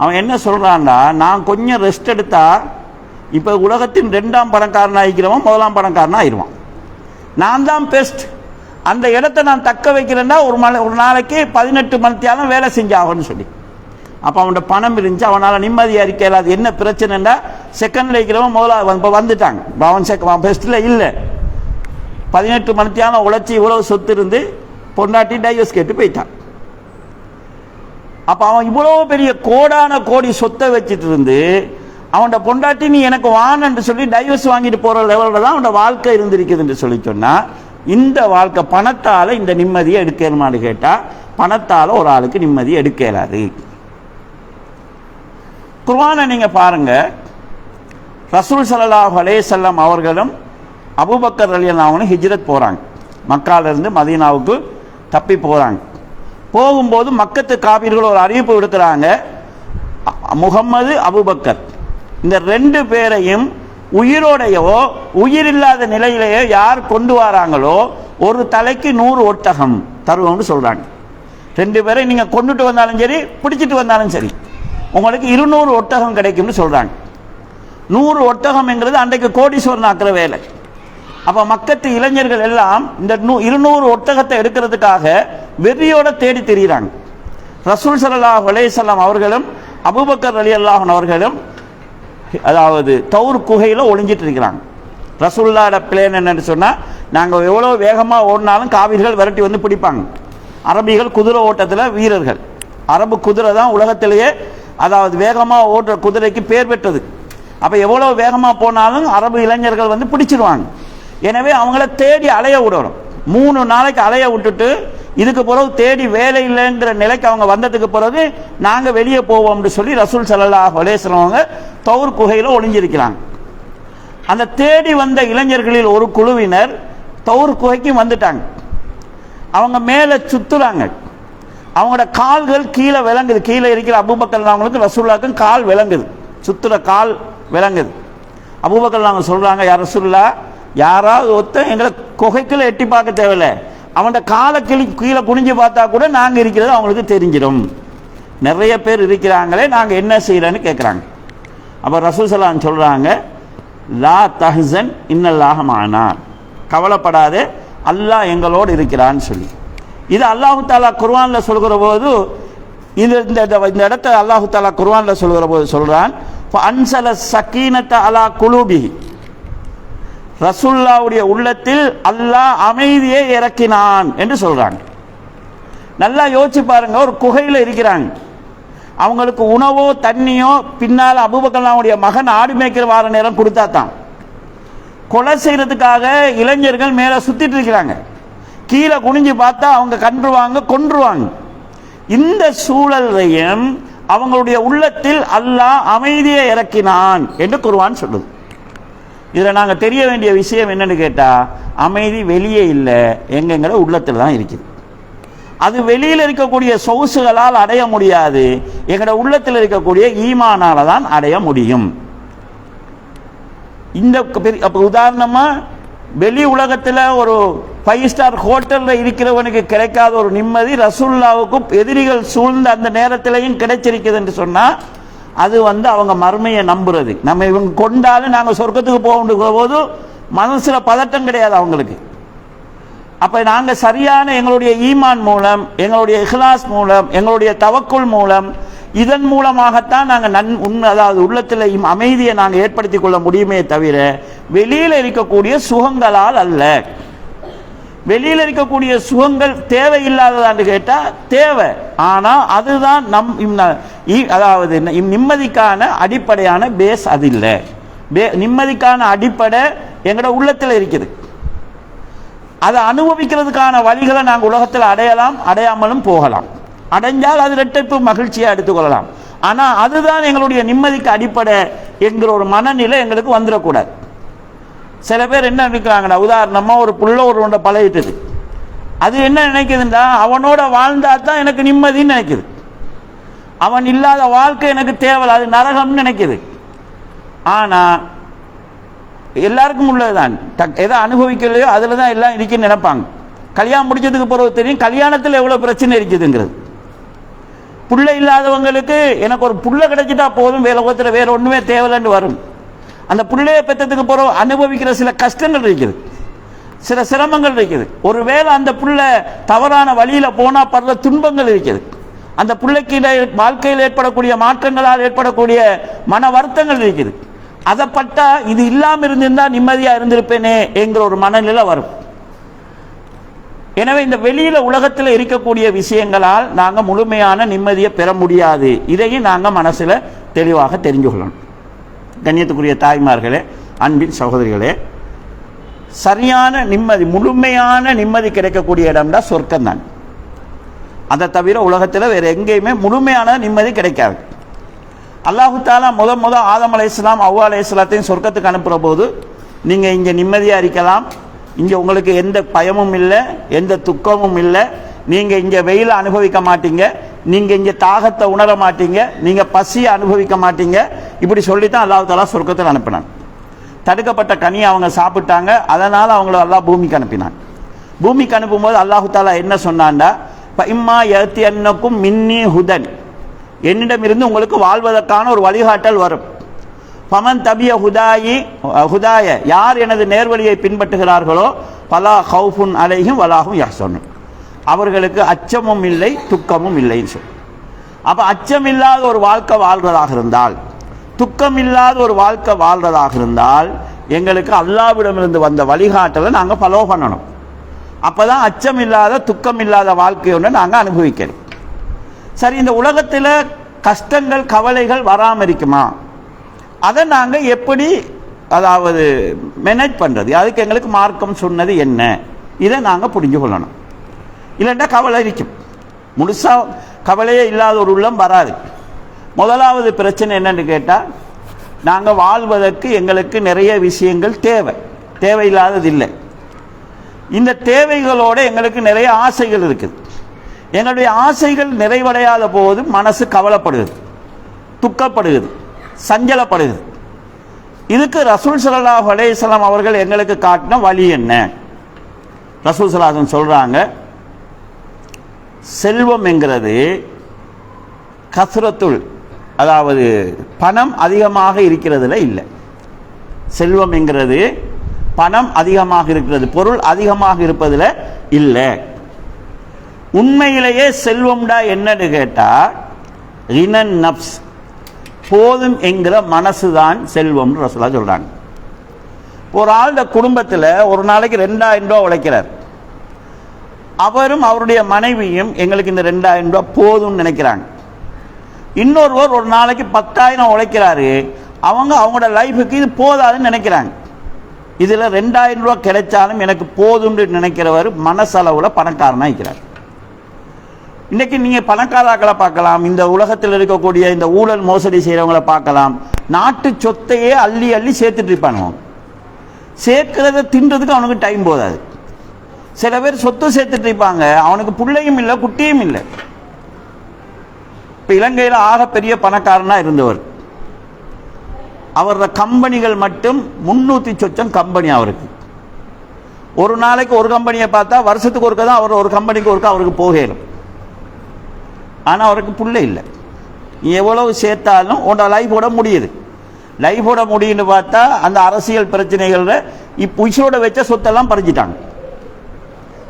அவன் என்ன சொல்கிறான்னா, நான் கொஞ்சம் ரெஸ்ட் எடுத்தா இப்போ உலகத்தின் 2ஆம் பணக்காரன் ஆகிக்கிறவன் 1ஆம் பணக்காரன் ஆயிடுவான். நான் தான் பெஸ்ட், அந்த இடத்தை நான் தக்க வைக்கிறேன்னா ஒரு நாளைக்கு 18 மணித்தியாலம் வேலை செஞ்சாகன்னு சொல்லி. அப்போ அவனோட பணம் இருந்துச்சு, அவனால் நிம்மதியாக இருக்கலாம். அது என்ன பிரச்சனைன்னா, செகண்டில் இருக்கிறவன் முதலாவது இப்போ வந்துட்டாங்க, அவன் பெஸ்ட்டில் இல்லை. 18 மணித்தியாலம் உழைச்சி இவ்வளவு சொத்து இருந்து பொண்டாட்டி டைவர்ஸ் கேட்டு போயிட்டான். அப்போ அவன் இவ்வளோ பெரிய கோடான கோடி சொத்தை வச்சுட்டு இருந்து அவனோட பொண்டாட்டி நீ எனக்கு வான்னு சொல்லி டைவர்ஸ் வாங்கிட்டு போகிற லெவலில் தான் அவனோட வாழ்க்கை இருந்திருக்குதுன்னு சொல்லி சொன்னால், இந்த வாழ்க்கை பணத்தால் இந்த நிம்மதியை எடுக்கணுமான்னு கேட்டால், பணத்தால் ஒரு ஆளுக்கு நிம்மதியை எடுக்க இயலாது. குர்ஆனை நீங்கள் பாருங்கள், ரசூல் ஸல்லல்லாஹு அலைஹி வஸல்லம் அவர்களும் அபூபக்கர் ரலியல்லாஹு அன்ஹு ஹிஜ்ரத் போகிறாங்க. மக்காலிருந்து மதீனாவுக்கு தப்பி போகிறாங்க. போகும்போது மக்கத்து காபீர்கள் ஒரு அறிவிப்பு விடுக்கிறாங்க, முகம்மது அபூபக்கர் இந்த 2 பேரையும் உயிரோடையோ உயிரில்லாத நிலையிலேயோ யார் கொண்டு வராங்களோ ஒரு தலைக்கு 100 ஒட்டகம் தருவோம்னு சொல்கிறாங்க. 2 பேரை நீங்கள் கொண்டுட்டு வந்தாலும் சரி, பிடிச்சிட்டு வந்தாலும் சரி, உங்களுக்கு 200 ஒட்டகம் கிடைக்கும்னு சொல்கிறாங்க. 100 ஒட்டகம்ங்கிறது அன்றைக்கு கோடீஸ்வரன் ஆக்குற வேலை. அப்போ மக்கத்து இளைஞர்கள் எல்லாம் இந்த 200 ஒட்டகத்தை எடுக்கிறதுக்காக வெறியோட தேடி திரிகிறாங்க. ரசூல் ஸல்லல்லாஹு அலைஹி வஸல்லம் அவர்களும் அபூபக்கர் ரலியல்லாஹு அன்ஹு அவர்களும் அதாவது தௌர் குகையில் ஒளிஞ்சிட்டு இருக்கிறாங்க. ரசூலுல்லாஹ்வோட பிளேன் என்னன்னு சொன்னால், நாங்கள் எவ்வளோ வேகமாக ஓடினாலும் காவிர்கள் விரட்டி வந்து பிடிப்பாங்க. அரபிகள் குதிரை ஓட்டத்தில் வீரர்கள், அரபு குதிரை தான் உலகத்திலேயே அதாவது வேகமாக ஓடுற குதிரைக்கு பேர் பெற்றது. அப்போ எவ்வளோ வேகமாக போனாலும் அரபு இளைஞர்கள் வந்து பிடிச்சிருவாங்க. எனவே அவங்கள தேடி அலைய விடணும். 3 நாளைக்கு அலைய விட்டுட்டு இதுக்கு பிறகு தேடி வேலை இல்லைங்கிற நிலைக்கு அவங்க வந்ததுக்கு பிறகு நாங்கள் வெளியே போவோம்னு சொல்லி ரசூல் ஸல்லல்லாஹு அலைஹி வஸல்லம் அவங்க தௌர் குகையில் ஒளிஞ்சிருக்கிறாங்க. அந்த தேடி வந்த இளைஞர்களில் ஒரு குழுவினர் தௌர் குகைக்கு வந்துட்டாங்க. அவங்க மேலே சுத்துறாங்க. அவங்களோட கால்கள் கீழே விளங்குது. கீழே இருக்கிற அபூபக்கர் அவங்களுக்கு ரசூலுல்லாஹ்க்கும் கால் விளங்குது, சுத்துற கால் விளங்குது. அபூபக்கர் அவங்க சொல்றாங்க, யா ரசூலுல்லாஹ், யாராவது ஒருத்தன் எங்களை குகைக்குள்ள எட்டி பார்க்க தேவையில்லை, அவனோட காலை கீழே குனிஞ்சு பார்த்தா கூட நாங்கள் இருக்கிறது அவங்களுக்கு தெரிஞ்சிடும். நிறைய பேர் இருக்கிறாங்களே, நாங்கள் என்ன செய்யறோன்னு கேட்குறாங்க. அப்போ ரசூல் ஸல்லல்லாஹு அலைஹி வஸல்லம் சொல்றாங்க, லா தஹ்சன் இன்னல்லாஹ மஅனா, கவலைப்படாதே, அல்லாஹ் எங்களோடு இருக்கிறான்னு சொல்லி. இது அல்லாஹு தாலா குர்ஆன்ல சொல்கிற போது இந்த இடத்த அல்லாஹு தாலா குர்ஆன்ல சொல்கிற போது சொல்றான், அன்சல சக்கீனத அலா குலூபிஹி, ரசூலுல்லாஹ்வுடைய உள்ளத்தில் அல்லாஹ் அமைதியை இறக்கினான் என்று சொல்றாங்க. நல்லா யோசிச்சு பாருங்க, ஒரு குகையில் இருக்கிறாங்க, அவங்களுக்கு உணவோ தண்ணியோ பின்னால் அபூபக்கர் மகன் ஆடு மேய்க்கிற வார நேரம் கொடுத்தா தான். கொலை செய்யறதுக்காக இளைஞர்கள் மேலே சுத்திட்டு இருக்கிறாங்க, கீழே குனிஞ்சு பார்த்தா அவங்க கொன்றுவாங்க. இந்த சூழலையும் அவங்களுடைய உள்ளத்தில் அல்லாஹ் அமைதியை இறக்கினான் என்று குர்ஆன் சொல்லுது. இதில் நாங்கள் தெரிய வேண்டிய விஷயம் என்னன்னு கேட்டால், அமைதி வெளியே இல்லை, எங்கெங்கிற உள்ளத்தில் தான் இருக்குது. அது வெளியில் இருக்கக்கூடிய சொகுசுகளால் அடைய முடியாது, எங்களோட உள்ளத்தில் இருக்கக்கூடிய ஈமானால தான் அடைய முடியும். இந்த உதாரணமாக வெளி உலகத்தில் ஒரு 5 ஸ்டார் ஹோட்டலில் இருக்கிறவனுக்கு கிடைக்காத ஒரு நிம்மதி ரசூலுல்லாஹ்வுக்கும் எதிரிகள் சூழ்ந்த அந்த நேரத்திலையும் கிடைச்சிருக்குது என்று சொன்னால், அது வந்து அவங்க மறுமையை நம்புறது. நம்ம இவங்க கொண்டாலும் நாங்கள் சொர்க்கத்துக்கு போகின்ற போது மனசில் பதட்டம் கிடையாது அவங்களுக்கு. அப்போ நாங்கள் சரியான எங்களுடைய ஈமான் மூலம், எங்களுடைய இஹ்லாஸ் மூலம், எங்களுடைய தவக்குல் மூலம், இதன் மூலமாகத்தான் நாங்கள் அதாவது உள்ளத்தில் அமைதியை நாங்கள் ஏற்படுத்தி கொள்ள முடியுமே தவிர வெளியில் இருக்கக்கூடிய சுகங்களால் அல்ல. வெளியில் இருக்கக்கூடிய சுகங்கள் தேவையில்லாததான்னு கேட்டால் தேவை, ஆனால் அதுதான் அதாவது நிம்மதிக்கான அடிப்படையான பேஸ் அது இல்லை. நிம்மதிக்கான அடிப்படை எங்களோட உள்ளத்தில் இருக்குது. அதை அனுபவிக்கிறதுக்கான வழிகளை நாங்கள் உலகத்தில் அடையலாம், அடையாமலும் போகலாம். அடைஞ்சால் அது இரட்டிப்பு மகிழ்ச்சியாக எடுத்துக்கொள்ளலாம். ஆனால் அதுதான் எங்களுடைய நிம்மதிக்கு அடிப்படை என்கிற ஒரு மனநிலை எங்களுக்கு வந்துடக்கூடாது. சில பேர் என்ன நினைக்கிறாங்கடா, உதாரணமாக ஒரு புள்ள ஒருவனை பழகிட்டது, அது என்ன நினைக்குதுண்டா, அவனோட வாழ்ந்தா தான் எனக்கு நிம்மதின்னு நினைக்குது. அவன் இல்லாத வாழ்க்கை எனக்கு தேவை, அது நரகம்னு நினைக்குது. ஆனால் எல்லாருக்கும் உள்ளதுதான், எதை அனுபவிக்கலையோ அதில் தான் எல்லாம் இருக்குன்னு நினைப்பாங்க. கல்யாணம் முடிச்சதுக்கு பிறகு தெரியும் கல்யாணத்தில் எவ்வளோ பிரச்சனை இருக்குதுங்கிறது. புள்ள இல்லாதவங்களுக்கு எனக்கு ஒரு புள்ள கிடைச்சிட்டா போதும், உலகத்தில் வேற ஒன்றுமே தேவையில்லைன்னு வரும். அந்த புள்ளையை பெற்றதுக்கு பிறகு அனுபவிக்கிற சில கஷ்டங்கள் இருக்குது, சில சிரமங்கள் இருக்குது. ஒருவேளை அந்த புள்ள தவறான வழியில் போனால் படுற துன்பங்கள் இருக்குது. அந்த பிள்ளைக்கு வாழ்க்கையில் ஏற்படக்கூடிய மாற்றங்களால் ஏற்படக்கூடிய மன வருத்தங்கள் இருக்குது. அதை பட்டா இது இல்லாமல் இருந்திருந்தா நிம்மதியாக இருந்திருப்பேனே என்கிற ஒரு மனநிலை வரும். எனவே இந்த வெளியில உலகத்தில் இருக்கக்கூடிய விஷயங்களால் நாங்கள் முழுமையான நிம்மதியை பெற முடியாது. இதையும் நாங்கள் மனசில் தெளிவாக தெரிஞ்சு கொள்ளணும். கண்ணியத்துக்குரிய தாய்மார்களே, அன்பின் சகோதரிகளே, சரியான நிம்மதி, முழுமையான நிம்மதி கிடைக்கக்கூடிய இடம்னா சொர்க்கம் தான். அதை தவிர உலகத்தில் வேற எங்கேயுமே முழுமையான நிம்மதி கிடைக்காது. அல்லாஹு தாலா முத ஆதம் அலைஹிஸ்ஸலாம் அவ்வா அலைஹிஸ்ஸலாத்தையும் சொர்க்கத்துக்கு அனுப்புகிற போது, நீங்கள் இங்கே நிம்மதியாக இருக்கலாம், இங்கே உங்களுக்கு எந்த பயமும் இல்லை, எந்த துக்கமும் இல்லை, நீங்கள் இங்கே வெயிலை அனுபவிக்க மாட்டீங்க, நீங்கள் இங்கே தாகத்தை உணர மாட்டீங்க, நீங்கள் பசியை அனுபவிக்க மாட்டீங்க, இப்படி சொல்லித்தான் அல்லாஹ் தாலா சொர்க்கத்தில் அனுப்பினான். தடுக்கப்பட்ட கனியை அவங்க சாப்பிட்டாங்க, அதனால் அவங்கள அல்லாஹ் பூமிக்கு அனுப்பினான். பூமிக்கு அனுப்பும்போது அல்லாஹு தாலா என்ன சொன்னான்டா, இம்மா யத்தி அன்னக்கும் மின்னி ஹுதன், என்னிடமிருந்து உங்களுக்கு வாழ்வதற்கான ஒரு வழிகாட்டல் வரும். பமன் தபிய ஹுதாய, யார் எனது நேர்வழியை பின்பற்றுகிறார்களோ பலா ஹவுஃபுன் அலைஹிம் வலாஹும் யஹ்சனுன், அவர்களுக்கு அச்சமும் இல்லை துக்கமும் இல்லைன்னு சொல்லி. அப்போ அச்சம் இல்லாத ஒரு வாழ்க்கை வாழ்றதாக இருந்தால், துக்கம் இல்லாத ஒரு வாழ்க்கை வாழ்றதாக இருந்தால், எங்களுக்கு அல்லாஹ்விடமிருந்து வந்த வழிகாட்டலை நாங்கள் ஃபாலோ பண்ணணும். அப்போ தான் அச்சம் இல்லாத துக்கம் இல்லாத வாழ்க்கையோட நாங்கள் அனுபவிக்கிறோம். சரி, இந்த உலகத்தில் கஷ்டங்கள் கவலைகள் வராமல் இருக்குமா? அதை நாங்கள் எப்படி அதாவது மேனேஜ் பண்ணுறது? அதுக்கு எங்களுக்கு மார்க்கம் சொன்னது என்ன? இதை நாங்கள் புரிஞ்சு கொள்ளணும். இல்லைன்னா கவலை இருக்கும். முழுசாக கவலையே இல்லாத ஒரு உள்ளம் வராது. முதலாவது பிரச்சனை என்னன்னு கேட்டால், நாங்கள் வாழ்வதற்கு எங்களுக்கு நிறைய விஷயங்கள் தேவையில்லாதது இல்லை. இந்த தேவைகளோடு எங்களுக்கு நிறைய ஆசைகள் இருக்குது. எங்களுடைய ஆசைகள் நிறைவடையாத போது மனசு கவலைப்படுகிறது, துக்கப்படுகிறது, சஞ்சலப்படுகிறது. இதுக்கு ரசூல் ஸல்லல்லாஹு அலைஹி வஸல்லம் அவர்கள் எங்களுக்கு காட்டின வழி என்ன? ரசூல் ஸல்லல்லாஹு அலைஹி வஸல்லம் சொல்றாங்க, செல்வம் என்கிறது கஸ்ரத்துல், அதாவது பணம் அதிகமாக இருக்கிறதுல இல்லை. செல்வம் என்கிறது பணம் அதிகமாக இருக்கிறது, பொருள் அதிகமாக இருப்பதில் இல்லை. உண்மையிலேயே செல்வம்டா என்னன்னு கேட்டா, ரினன் நப்ஸ், போதும் என்கிற மனசுதான் செல்வம் ரசூலா சொல்றாங்க. ஒரு ஆளுடைய குடும்பத்தில் ஒரு நாளைக்கு 2000 ரூபா உழைக்கிறார். அவரும் அவருடைய மனைவியும் எங்களுக்கு இந்த 2000 ரூபா போதும்னு நினைக்கிறாங்க. இன்னொருவர் ஒரு நாளைக்கு 10,000 உழைக்கிறாரு. அவங்களோட லைஃபுக்கு இது போதாதுன்னு நினைக்கிறாங்க. இதில் 2000 ரூபா கிடைச்சாலும் எனக்கு போதும்னு நினைக்கிறவர் மனசளவில் பணக்காரனாக இருக்கிறார். இன்னைக்கு நீங்கள் பணக்காராக்களை பார்க்கலாம், இந்த உலகத்தில் இருக்கக்கூடிய இந்த ஊழல் மோசடி செய்கிறவங்களை பார்க்கலாம். நாட்டு சொத்தையே அள்ளி அள்ளி சேர்த்துட்டு இருப்பானுங்க. சேர்க்கிறத தின்றதுக்கு அவனுக்கு டைம் போதாது. சில பேர் சொத்து சேர்த்துட்டு இருப்பாங்க, அவனுக்கு பிள்ளையும் இல்லை குட்டியும் இல்லை. இப்போ இலங்கையில் ஆகப்பெரிய பணக்காரனாக இருந்தவர், அவரோட கம்பெனிகள் மட்டும் 300 சொச்சம் கம்பெனி அவருக்கு. ஒரு நாளைக்கு ஒரு கம்பெனியை பார்த்தா வருஷத்துக்கு ஒருக்க தான் அவர் ஒரு கம்பெனிக்கு ஒருக்க அவருக்கு போகலும். ஆனால் அவருக்கு பிள்ளை இல்லை. எவ்வளவு சேர்த்தாலும் உன்னோட லைஃபோட முடியுது. லைஃபோட முடியுன்னு பார்த்தா அந்த அரசியல் பிரச்சனைகளில் இப்போ உயிரோட வச்ச சொத்தெல்லாம் பறிச்சிட்டாங்க.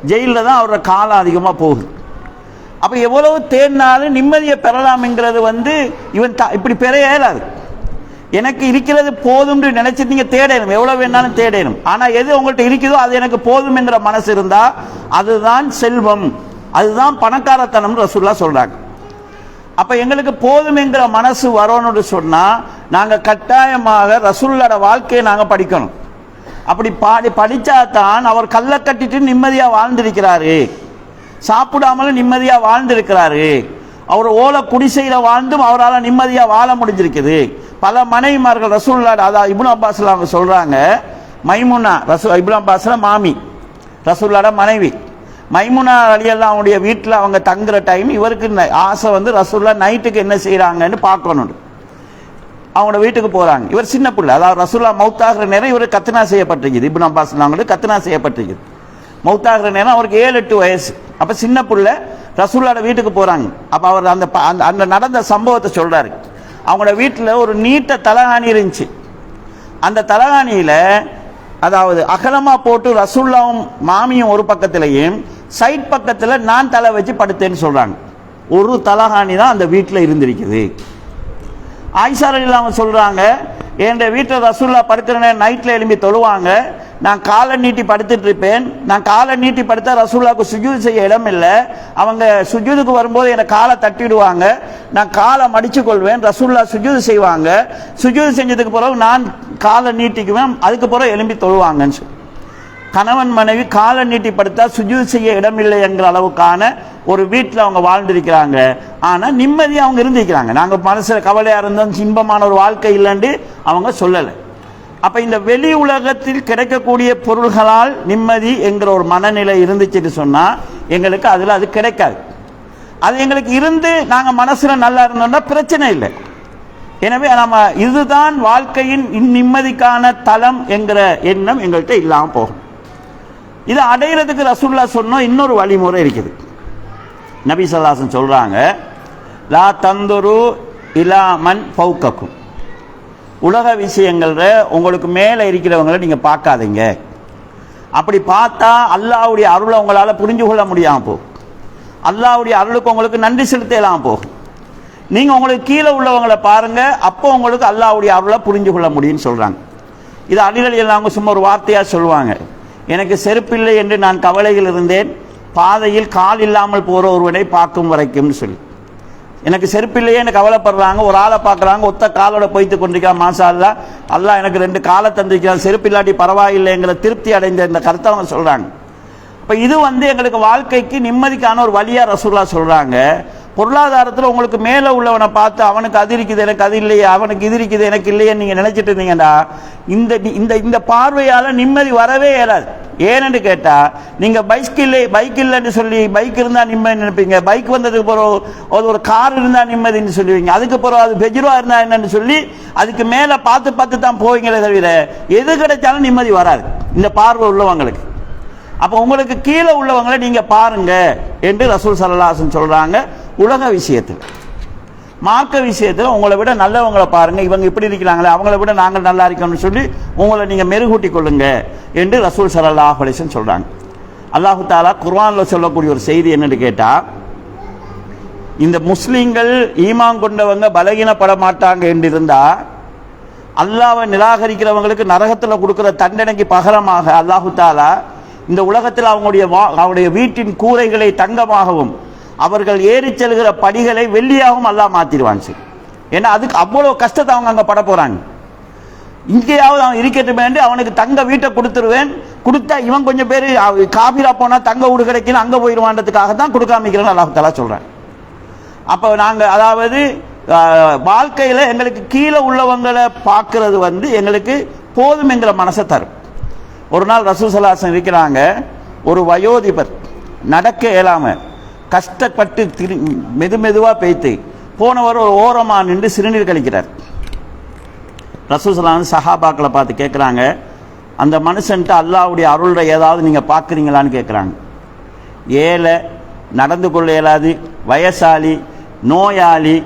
ஜெயிலில் தான் அவரோட காலம் அதிகமாக போகுது. அப்போ எவ்வளவு தேடினாலும் நிம்மதியை பெறலாம்ங்கிறது இவன் இப்படி பெற இயலாது. எனக்கு இருக்கிறது போதும்னு நினைச்சிட்டு நீங்கள் தேடணும், எவ்வளோ வேணாலும் தேடணும். ஆனால் எது உங்கள்கிட்ட இருக்குதோ அது எனக்கு போதும் என்கிற மனசு இருந்தால் அதுதான் செல்வம், அதுதான் பணக்காரத்தனம் ரசூலுல்லாஹ் சொல்கிறாங்க. அப்போ எங்களுக்கு போதும் என்கிற மனசு வரணும்னு சொன்னால் நாங்கள் கட்டாயமாக ரசூலுல்லாஹ்வோட வாழ்க்கையை நாங்கள் படிக்கணும். அப்படி படித்தா தான் அவர் கல்லை கட்டிட்டு நிம்மதியாக வாழ்ந்திருக்கிறாரு, சாப்பிடாமலும் நிம்மதியாக வாழ்ந்திருக்கிறாரு. அவர் ஓலை குடிசையில் வாழ்ந்தும் அவரால் நிம்மதியாக வாழ முடிஞ்சிருக்குது. பல மனைவிமார்கள் ரசூலுல்லாஹ், அதாவது இப்னு அப்பாஸ் அவங்க சொல்கிறாங்க, மைமுனா இப்னு அப்பாஸ்ல மாமி ரசூலுல்லாஹ்வோட மனைவி மைமுனா ரலியல்லாஹு அவங்களுடைய வீட்டில் அவங்க தங்குற டைம் இவருக்கு ஆசை ரசூலுல்லாஹ் நைட்டுக்கு என்ன செய்கிறாங்கன்னு பார்க்கணும். அவங்களோட வீட்டுக்கு போகிறாங்க. இவர் சின்ன பிள்ளை, அதாவது ரசூலுல்லாஹ் மௌத்தாகிற நேரம் இவர் கத்னா செய்யப்பட்டிருக்குது. இப்னு அப்பாஸ் அவங்களுக்கு கத்னா செய்யப்பட்டிருக்குது. மௌத்தாகிற நேரம் அவருக்கு 7-8 வயசு. அப்போ சின்ன பிள்ளை ரசூலுல்லாஹ்வோட வீட்டுக்கு போகிறாங்க. அப்போ அவர் அந்த நடந்த சம்பவத்தை சொல்கிறாரு. அவங்களோட வீட்டில் ஒரு நீட்ட தலகாணி இருந்துச்சு. அந்த தலகாணியில் அதாவது அகலமாக போட்டு ரசூலுல்லாஹும் மாமியும் ஒரு பக்கத்திலையும் சைட் பக்கத்தில் நான் தலை வச்சு படுத்தேன்னு சொல்கிறாங்க. ஒரு தலகாணி தான் அந்த வீட்டில் இருந்திருக்குது. ஆயிஷா ரலியல்லாஹு அன்ஹா சொல்கிறாங்க, என் வீட்டில் ரசூலுல்லாஹ் படுக்கிற நேரம் நைட்டில் எழும்பி தொழுவாங்க. நான் காலை நீட்டி படுத்துட்டு இருப்பேன். நான் காலை நீட்டி படுத்தா ரசூலுல்லாஹ்வுக்கு சுஜூது செய்ய இடம் இல்லை. அவங்க சுஜூதுக்கு வரும்போது என்னை காலை தட்டிடுவாங்க. நான் காலை மடிச்சு கொள்வேன். ரசூலுல்லாஹ் சுஜூது செய்வாங்க. சுஜூது செஞ்சதுக்கு பிறகு நான் காலை நீட்டிக்குவேன். அதுக்கு பிறகு எழும்பி தொழுவாங்கன்னு சொல்லி கணவன் மனைவி காலை நீட்டி படுத்தா சுஜூது செய்ய இடமில்லை என்கிற அளவுக்கான ஒரு வீட்டில் அவங்க வாழ்ந்திருக்கிறாங்க. ஆனால் நிம்மதியாக அவங்க இருந்திருக்கிறாங்க. நாங்கள் மனசில் கவலையாக இருந்தோம், இன்பமான ஒரு வாழ்க்கை இல்லைன்னு அவங்க சொல்லலை. அப்போ இந்த வெளி உலகத்தில் கிடைக்கக்கூடிய பொருள்களால் நிம்மதி என்கிற ஒரு மனநிலை இருந்துச்சுன்னு சொன்னால் எங்களுக்கு அதில் அது கிடைக்காது. அது எங்களுக்கு இருந்து நாங்கள் மனசில் நல்லா இருந்தோம்னா பிரச்சனை இல்லை. எனவே நம்ம இதுதான் வாழ்க்கையின் நிம்மதிக்கான தளம் என்கிற எண்ணம் எங்கள்கிட்ட இல்லாமல் போகும். இதை அடையிறதுக்கு ரசூலுல்லாஹ் சொன்ன இன்னொரு வழிமுறை இருக்குது. நபி ஸல்லல்லாஹு அலைஹி வஸல்லம் சொல்கிறாங்க, லா தந்துரு இலா மன் ஃபௌகக்கும், உலக விஷயங்களில் உங்களுக்கு மேலே இருக்கிறவங்களை நீங்கள் பார்க்காதீங்க. அப்படி பார்த்தா அல்லாஹ்வுடைய அருளை உங்களால் புரிஞ்சு கொள்ள முடியாமல் போகும். அல்லாஹ்வுடைய அருளுக்கு உங்களுக்கு நன்றி செலுத்தலாம் போகும். நீங்கள் உங்களுக்கு கீழே உள்ளவங்களை பாருங்கள், அப்போ உங்களுக்கு அல்லாஹ்வுடைய அருளை புரிஞ்சு கொள்ள முடியும்னு சொல்கிறாங்க. இது அலி ரலியல்லாஹு அன்ஹு சும்மா ஒரு வார்த்தையாக சொல்லுவாங்க, எனக்கு செருப்பில்லை என்று நான் கவலையில் இருந்தேன், பாதையில் கால் இல்லாமல் போகிற ஒருவனை பார்க்கும் வரைக்கும்னு சொல்லி. எனக்கு செருப்பில்லையேன்னு கவலைப்படுறாங்க. ஒரு ஆளை பார்க்குறாங்க, ஒத்த காலோட போய்த்து கொண்டிருக்கான், மாஷா அல்லாஹ், அல்லாஹ் எனக்கு 2 காலை தந்திருக்கிறான், செருப்பு இல்லாட்டி பரவாயில்லைங்கிற திருப்தி அடைந்த இந்த கருத்தை அவங்க சொல்கிறாங்க. இப்போ இது எங்களுக்கு வாழ்க்கைக்கு நிம்மதிக்கான ஒரு வழியாக ரசூலுல்லாஹ் சொல்கிறாங்க. பொருளாதாரத்தில் உங்களுக்கு மேலே உள்ளவனை பார்த்து அவனுக்கு அது இருக்குது எனக்கு அது இல்லையே, அவனுக்கு இது இருக்குது எனக்கு இல்லையே நீங்கள் நினைச்சிட்டு இருந்தீங்கன்னா இந்த இந்த இந்த பார்வையால் நிம்மதி வரவே இயலாது. ஏன்னு கேட்டால் நீங்கள் பைக் இல்லைன்னு சொல்லி பைக் இருந்தால் நிம்மதி நினைப்பீங்க, பைக் வந்ததுக்கு பிறகு ஒரு கார் இருந்தால் நிம்மதின்னு சொல்லுவீங்க, அதுக்கு பிறகு அது பெஜ்ரா இருந்தால் என்னன்னு சொல்லி அதுக்கு மேலே பார்த்து பார்த்து தான் போவீங்களே தவிர எது கிடைச்சாலும் நிம்மதி வராது இந்த பார்வை உள்ளவங்களுக்கு. அப்போ உங்களுக்கு கீழே உள்ளவங்களை நீங்க பாருங்க என்று ரசூல் ஸல்லல்லாஹு அலைஹி வஸல்லம் சொல்றாங்க. உலக விஷயத்தில், மார்க்க விஷயத்தில் உங்களை விட நல்லவங்களை பாருங்க, இவங்க இப்படி இருக்கிறாங்களே அவங்கள விட நாங்கள் நல்லா இருக்கணும்னு சொல்லி உங்களை நீங்க மெருகூட்டி கொள்ளுங்க என்று ரசூல் ஸல்லல்லாஹு அலைஹி வஸல்லம் சொல்றாங்க. அல்லாஹ் தஆலா குர்ஆன்ல சொல்லக்கூடிய ஒரு செய்தி என்னன்னு கேட்டா, இந்த முஸ்லிம்கள் ஈமான் கொண்டவங்க பலகீனப்பட மாட்டாங்க என்று இருந்தா அல்லாஹ்வை நிராகரிக்கிறவங்களுக்கு நரகத்தில் கொடுக்கிற தண்டனைக்கு பகரமாக அல்லாஹ் தஆலா இந்த உலகத்தில் அவங்களுடைய வீட்டின் கூரைகளை தங்கமாகவும் அவர்கள் ஏறி செல்கிற படிகளை வெள்ளியாகவும் அல்லாஹ் மாத்திடுவான். ஏன்னா அதுக்கு அவ்வளவு கஷ்டத்தை அவங்க அங்கே பட போறாங்க. இங்கேயாவது அவன் இருக்கட்டும் வேண்டி அவனுக்கு தங்க வீட்டை கொடுத்துருவேன், கொடுத்தா இவன் கொஞ்சம் பேர் காபிரா போனா தங்க வீடு கிடைக்கணும் அங்கே போயிடுவான்றதுக்காக தான் கொடுக்காமிக்கிறேன்னு அல்லாஹ் தஆலா சொல்றேன். அப்போ நாங்கள் அதாவது வாழ்க்கையில் எங்களுக்கு கீழே உள்ளவங்களை பார்க்கறது எங்களுக்கு போதும் என்கிற மனசை தரும். ஒரு நாள் ரசூல் ஸல்லல்லாஹு அலைஹி வஸல்லம் இருக்கிறாங்க, ஒரு வயோதிபர் நடக்க இயலாம கஷ்டப்பட்டு மெதுவாக பேய்த்து போனவர் ஒரு ஓரமாக நின்று சிறுநீர் கழிக்கிறார். ரசூல் ஸல்லல்லாஹு அலைஹி வஸல்லம் சஹாபாக்களை பார்த்து கேட்குறாங்க, அந்த மனுஷன்ட்டு அல்லாஹ்வுடைய அருளை ஏதாவது நீங்கள் பார்க்குறீங்களான்னு கேட்குறாங்க. ஏழை, நடந்து கொள்ள இயலாது, வயசாளி, நோயாளி,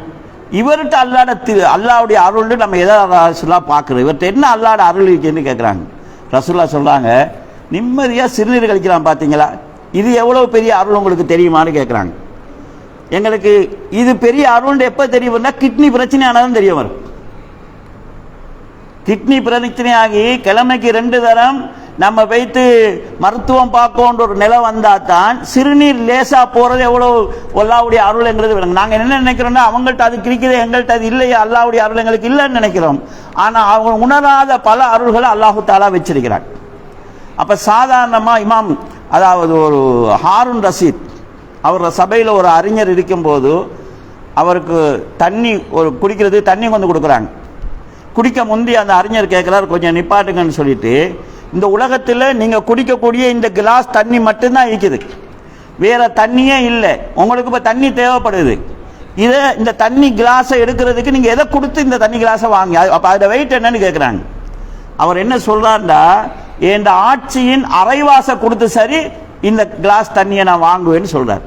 இவர்கிட்ட அல்லாஹ்வுடைய அருள் நம்ம எதாவது பார்க்குறோம், இவர்கிட்ட என்ன அல்லாஹ்வுடைய அருள் இருக்குன்னு கேட்குறாங்க. ரசூலுல்லாஹ் சொல்றாங்க, நிம்மதியா சிறுநீர் கழிக்கலாம் பார்த்தீங்களா, இது எவ்வளவு பெரிய அருள் உங்களுக்கு தெரியுமான்னு கேட்குறாங்க. எங்களுக்கு இது பெரிய அருள் எப்போ தெரியும்னா கிட்னி பிரச்சனையானதான் தெரிய வரும். கிட்னி பிரச்சனையாகி கிழமைக்கு 2 தரம் நம்ம வைத்து மருத்துவம் பார்க்கோன்ற ஒரு நிலை வந்தா தான் சிறுநீர் லேசா போறது எவ்வளவு அல்லாஹ்வுடைய அருள்ங்கிறது விளங்கும். நாங்கள் என்ன நினைக்கிறோம்னா அவங்கள்ட்ட அது கிடைக்குது எங்கள்கிட்ட அது இல்லையா, அல்லாஹ்வுடைய அருள் எங்களுக்கு இல்லைன்னு நினைக்கிறோம். ஆனால் அவங்க உணராத பல அருள்களை அல்லாஹு தஆலா வச்சிருக்கிறார். அப்ப சாதாரணமா இமாம் அதாவது ஒரு ஹாரூன் ரஷீத் அவர் சபையில் ஒரு அறிஞர் இருக்கும்போது அவருக்கு தண்ணி குடிக்கிறது தண்ணி கொண்டு கொடுக்குறாங்க. குடிக்க முந்தி அந்த அறிஞர் கேட்குறாரு, கொஞ்சம் நிப்பாட்டுங்கன்னு சொல்லிட்டு, இந்த உலகத்தில் நீங்கள் குடிக்கக்கூடிய இந்த கிளாஸ் தண்ணி மட்டும்தான் இருக்குது, வேற தண்ணியே இல்லை, உங்களுக்கு இப்போ தண்ணி தேவைப்படுது, இந்த தண்ணி கிளாஸை எடுக்கிறதுக்கு நீங்கள் எதை கொடுத்து இந்த தண்ணி கிளாஸை வாங்கி, அப்போ அதோட வெயிட் என்னன்னு கேட்குறாங்க. அவர் என்ன சொல்றாருண்டா, என் ஆட்சியின் அரைவாசை கொடுத்து சரி இந்த கிளாஸ் தண்ணியை நான் வாங்குவேன்னு சொல்றார்.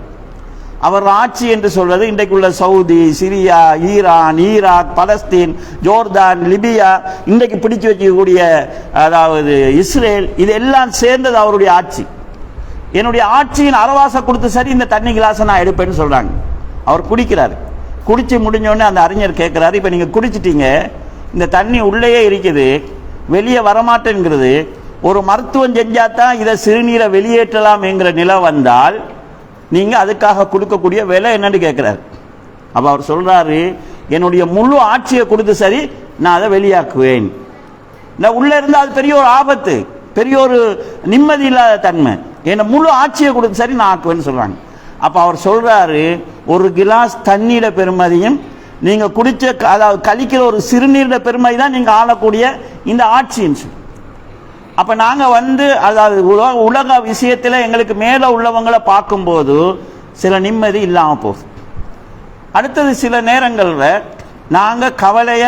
அவர் ஆட்சி என்று சொல்வது இன்றைக்கு உள்ள Saudi, Syria, Iran, Iraq, Palestine, Jordan, Libya, இன்றைக்கு பிடிச்சு வச்சுக்கூடிய அதாவது இஸ்ரேல், இதெல்லாம் சேர்ந்தது அவருடைய ஆட்சி. என்னுடைய ஆட்சியின் அரைவாசை கொடுத்து சரி இந்த தண்ணி கிளாஸை நான் எடுப்பேன்னு சொல்றாங்க. அவர் குடிக்கிறார். குடிச்சு முடிஞ்சோடனே அந்த அறிஞர் கேட்கிறாரு, இப்போ நீங்க குடிச்சிட்டீங்க, இந்த தண்ணி உள்ளேயே இருக்குது, வெளியே வரமாட்டேங்கிறது, ஒரு மருத்துவம் செஞ்சாதான் இதை சிறுநீரை வெளியேற்றலாம் என்கிற நிலை வந்தால் நீங்க அதுக்காக கொடுக்கக்கூடிய விலை என்னன்னு கேட்கிறார். அப்ப அவர் சொல்றாரு, என்னுடைய முழு ஆட்சியை கொடுத்து சரி நான் அதை வெளியாக்குவேன். உள்ள இருந்து அது பெரிய ஒரு ஆபத்து, பெரிய ஒரு நிம்மதி இல்லாத தன்மை, என்ன முழு ஆட்சியை கொடுத்து சரி நான் ஆக்குவேன்னு சொல்றாங்க. அப்ப அவர் சொல்றாரு, ஒரு கிளாஸ் தண்ணீர பெருமதியும் நீங்க குடிச்ச அதாவது கழிக்கிற ஒரு சிறுநீர பெருமதி தான் நீங்க ஆளக்கூடிய இந்த ஆட்சின்னு சொல்லி. அப்ப நாங்க அதாவது உலக விஷயத்துல எங்களுக்கு மேல உள்ளவங்களை பார்க்கும்போது சில நிம்மதி இல்லாம போகுது. அடுத்தது சில நேரங்கள்ல நாங்க கவலைய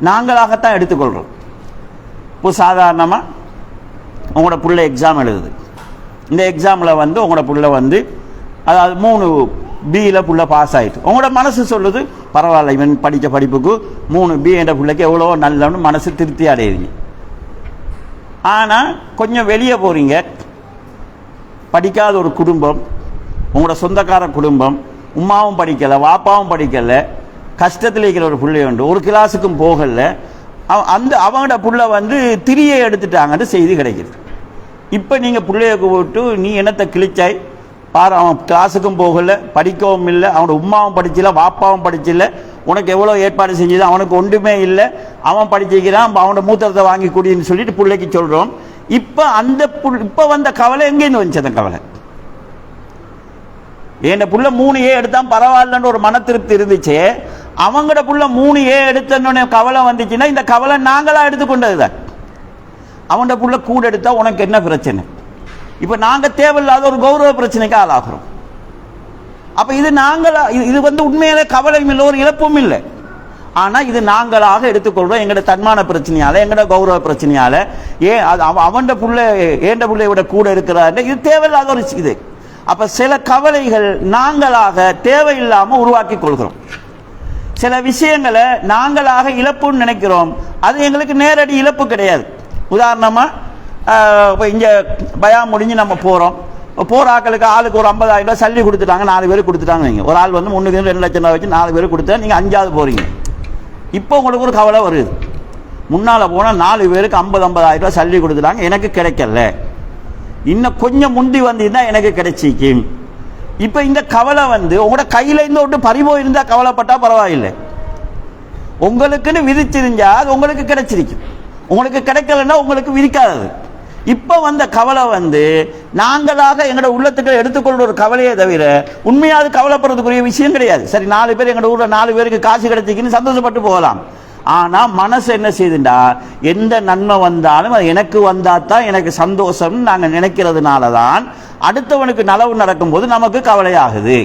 நாங்களாகத்தான் எடுத்துக்கொள்றோம். இப்போ சாதாரணமா உங்களோட புள்ள எக்ஸாம் எழுதுது, இந்த எக்ஸாம்ல உங்களோட புள்ள அதாவது 3 பியில் புள்ள பாஸ் ஆயிட்டு, உங்களோட மனசு சொல்லுது பரவாயில்ல, இவன் படித்த படிப்புக்கு 3 பி என்ற பிள்ளைக்கு எவ்வளோ நல்லவனு மனசு திருப்தி அடையுறீங்க. ஆனால் கொஞ்சம் வெளியே போறீங்க, படிக்காத ஒரு குடும்பம், உங்களோட சொந்தக்கார குடும்பம், உமாவும் படிக்கலை வாப்பாவும் படிக்கலை, கஷ்டத்தில் இருக்கிற ஒரு பிள்ளை உண்டு, ஒரு கிளாஸுக்கும் போகலை, அவங்களோட புள்ள திரியை எடுத்துட்டாங்கன்னு செய்தி கிடைக்குது. இப்போ நீங்கள் பிள்ளைய போட்டு நீ என்னத்தை கிழிச்சாய், பாரு, அவன் கிளாஸுக்கும் போகல, படிக்கவும் இல்லை, அவனோட உமாவும் படிச்சில்ல, வாப்பாவும் படிச்சில்ல, உனக்கு எவ்வளோ ஏற்பாடு செஞ்சது, அவனுக்கு ஒன்றுமே இல்லை, அவன் படிச்சிக்கிறான், அவனோட மூத்திரத்தை வாங்கி குடின்னு சொல்லிட்டு பிள்ளைக்கு சொல்கிறோம். இப்போ வந்த கவலை எங்கேருந்து வந்துச்சு? அந்த கவலை என் புள்ள 3A எடுத்தான் பரவாயில்லன்னு ஒரு மன திருப்தி இருந்துச்சு. அவங்களோட புள்ள 3A எடுத்தோன்னு கவலை வந்துச்சுன்னா இந்த கவலை நாங்களா எடுத்துக்கொண்டது தான். அவனோட புள்ள கூட எடுத்தா உனக்கு என்ன பிரச்சனை? இப்போ நாங்கள் தேவையில்லாத ஒரு கௌரவ பிரச்சனைக்கு ஆளாகிறோம். அப்போ இது நாங்களா, இது உண்மையிலே கவலையும் இல்லை, ஒரு இழப்பும் இல்லை. ஆனால் இது நாங்களாக எடுத்துக்கொள்கிறோம். எங்களோட தன்மான பிரச்சனையால், எங்களோட கௌரவ பிரச்சனையால், ஏன் அவன் புள்ள ஏண்ட பிள்ளைய விட கூட இருக்கிறாரு, இது தேவையில்லாத ஒரு இது. அப்போ சில கவலைகள் நாங்களாக தேவையில்லாமல் உருவாக்கி கொள்கிறோம். சில விஷயங்களை நாங்களாக இழப்புன்னு நினைக்கிறோம், அது எங்களுக்கு நேரடி இழப்பு கிடையாது. உதாரணமாக இப்போ இங்கே பயம் முடிஞ்சு நம்ம போகிறோம், போகிற ஆக்களுக்கு ஆளுக்கு ஒரு 50,000 ரூபாய் சல்லி கொடுத்துட்டாங்க, 4 பேர் கொடுத்துட்டாங்க. நீங்கள் ஒரு ஆள் 3 லட்சம் ரூபாய் வச்சு 4 பேர் கொடுத்தா நீங்கள் 5ஆவது போகிறீங்க. இப்போ உங்களுக்கு ஒரு கவலை வருது, முன்னால் போனால் 4 பேருக்கு 50,000 ரூபாய் சல்லி கொடுத்துட்டாங்க, எனக்கு கிடைக்கல, இன்னும் கொஞ்சம் முந்தி வந்தீங்கன்னா எனக்கு கிடைச்சிக்கும். இப்போ இந்த கவலை உங்களோட கையில் இருந்து ஒன்று பறிபோயிருந்தால் கவலைப்பட்டால் பரவாயில்லை. உங்களுக்குன்னு விதிச்சிருந்தா அது உங்களுக்கு கிடைச்சிருக்கும், உங்களுக்கு கிடைக்கலன்னா உங்களுக்கு விதிக்காதது. இப்போ வந்த கவலை நாங்களாக எங்களோட உள்ளத்துக்கு எடுத்துக்கொள்ற ஒரு கவலையே தவிர உண்மையாக கவலைப்படுறதுக்குரிய விஷயம் கிடையாது. சரி, 4 பேர் எங்களோட ஊரில் 4 பேருக்கு காசு கிடைச்சிக்கின்னு சந்தோஷப்பட்டு போகலாம். ஆனால் மனசு என்ன செய்துண்டா, எந்த நன்மை வந்தாலும் அது எனக்கு வந்தால் தான் எனக்கு சந்தோஷம் நாங்கள் நினைக்கிறதுனால தான் அடுத்தவனுக்கு நலவு நடக்கும்போது நமக்கு கவலையாகுது.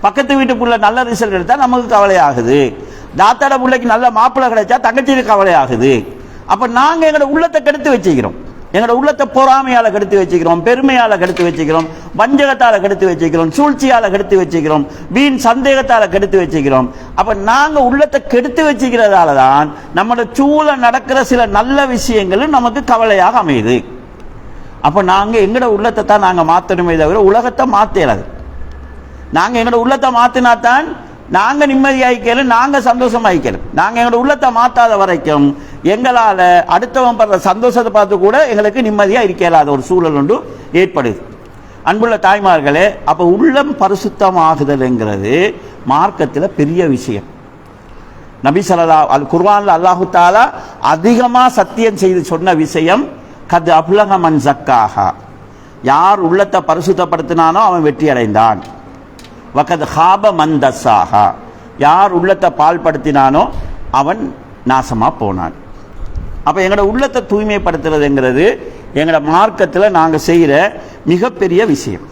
பக்கத்து வீட்டுக்குள்ள நல்ல ரிசல்ட் எடுத்தால் நமக்கு கவலையாகுது. தாத்தாட பிள்ளைக்கு நல்ல மாப்பிள்ளை கிடைச்சா தங்கச்சிக்கு கவலையாகுது. அப்போ நாங்கள் எங்களோட உள்ளத்தை கெடுத்து வச்சுக்கிறோம், எங்களோட உள்ளத்தை பொறாமையால் கெடுத்து வச்சுக்கிறோம், பெருமையால் கெடுத்து வச்சுக்கிறோம், வஞ்சகத்தால் கெடுத்து வச்சுக்கிறோம், சூழ்ச்சியால் கெடுத்து வச்சுக்கிறோம், வீண் சந்தேகத்தால் கெடுத்து வச்சுக்கிறோம். அப்போ நாங்கள் உள்ளத்தை கெடுத்து வச்சுக்கிறதால தான் நம்மளோட சூழ நடக்கிற சில நல்ல விஷயங்களும் நமக்கு கவலையாக அமையுது. அப்போ நாங்கள் எங்களோட உள்ளத்தை தான் நாங்கள் மாற்றணுமே தவிர உலகத்தை மாற்றலாது. நாங்கள் எங்களோட உள்ளத்தை மாற்றினாத்தான் நாங்கள் நிம்மதியாகிக்கலும், நாங்கள் சந்தோஷமாகிக்கலும். நாங்கள் எங்களோட உள்ளத்தை மாற்றாத வரைக்கும் எங்களால் அடுத்தவன் படுற சந்தோஷத்தை பார்த்து கூட எங்களுக்கு நிம்மதியாக இருக்கலாத ஒரு சூழல் ஒன்று ஏற்படுது. அன்புள்ள தாய்மார்களே, அப்போ உள்ளம் பரிசுத்தமாகுதல்ங்கிறது மார்க்கத்தில் பெரிய விஷயம். நபி ஸல்லல்லாஹு அல் குர்ஆனில் அல்லாஹு தஆலா அதிகமாக சத்தியம் செய்து சொன்ன விஷயம் கத் அப்லக மன் ஸக்காஹா, யார் உள்ளத்தை பரிசுத்தப்படுத்தினானோ அவன் வெற்றி அடைந்தான். வகத் ஹாப மன் தஸ்ஸாஹா, யார் உள்ளத்தை பால்படுத்தினானோ அவன் நாசமாக போனான். அப்போ எங்களோட உள்ளத்தை தூய்மைப்படுத்துறதுங்கிறது எங்களோட மார்க்கத்தில் நாங்கள் செய்கிற மிகப்பெரிய விஷயம்.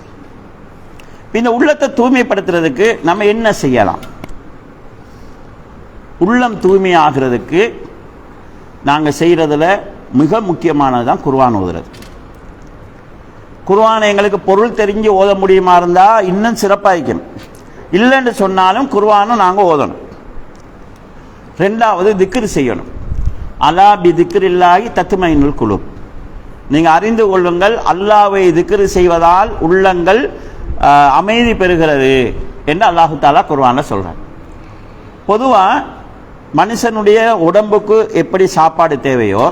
இந்த உள்ளத்தை தூய்மைப்படுத்துறதுக்கு நம்ம என்ன செய்யலாம்? உள்ளம் தூய்மை ஆகிறதுக்கு நாங்கள் செய்கிறதுல மிக முக்கியமானது தான் குர்ஆன் ஓதுறது. குர்ஆனை எங்களுக்கு பொருள் தெரிஞ்சு ஓத முடியுமா இருந்தால் இன்னும் சிறப்பாகிக்கணும். இல்லைன்னு சொன்னாலும் குர்ஆனை நாங்கள் ஓதணும். ரெண்டாவது திக்ர் செய்யணும். அலா பி திக்ரில்லாஹி தத்மைனுல் குலூப், நீங்கள் அறிந்து கொள்ளுங்கள், அல்லாஹ்வை திக்ர் செய்வதால் உள்ளங்கள் அமைதி பெறுகிறது என்று அல்லாஹு தஆலா குர்ஆனில் சொல்கிறார். பொதுவாக மனுஷனுடைய உடம்புக்கு எப்படி சாப்பாடு தேவையோ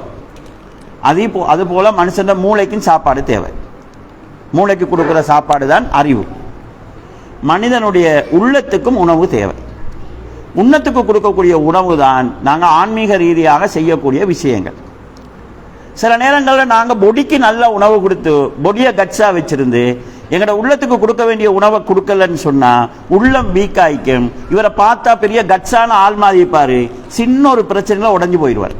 அதுபோல் மனுஷன் மூளைக்கும் சாப்பாடு தேவை. மூளைக்கு கொடுக்குற சாப்பாடு தான் அறிவு. மனிதனுடைய உள்ளத்துக்கும் உணவு தேவை. உண்ணத்துக்கு கொடுக்கக்கூடிய உணவு தான் நாங்கள் ஆன்மீக ரீதியாக செய்யக்கூடிய விஷயங்கள். சில நேரங்களில் நாங்கள் பொடிக்கு நல்ல உணவு கொடுத்து பொடியை கட்ஸாக வச்சுருந்து எங்களோட உள்ளத்துக்கு கொடுக்க வேண்டிய உணவை கொடுக்கலன்னு சொன்னால் உள்ளம் வீக்காய்க்கும். இவரை பார்த்தா பெரிய கட்ஸான ஆள் மாதிரி இருப்பார், சின்ன ஒரு பிரச்சனையில் உடஞ்சி போயிடுவார்.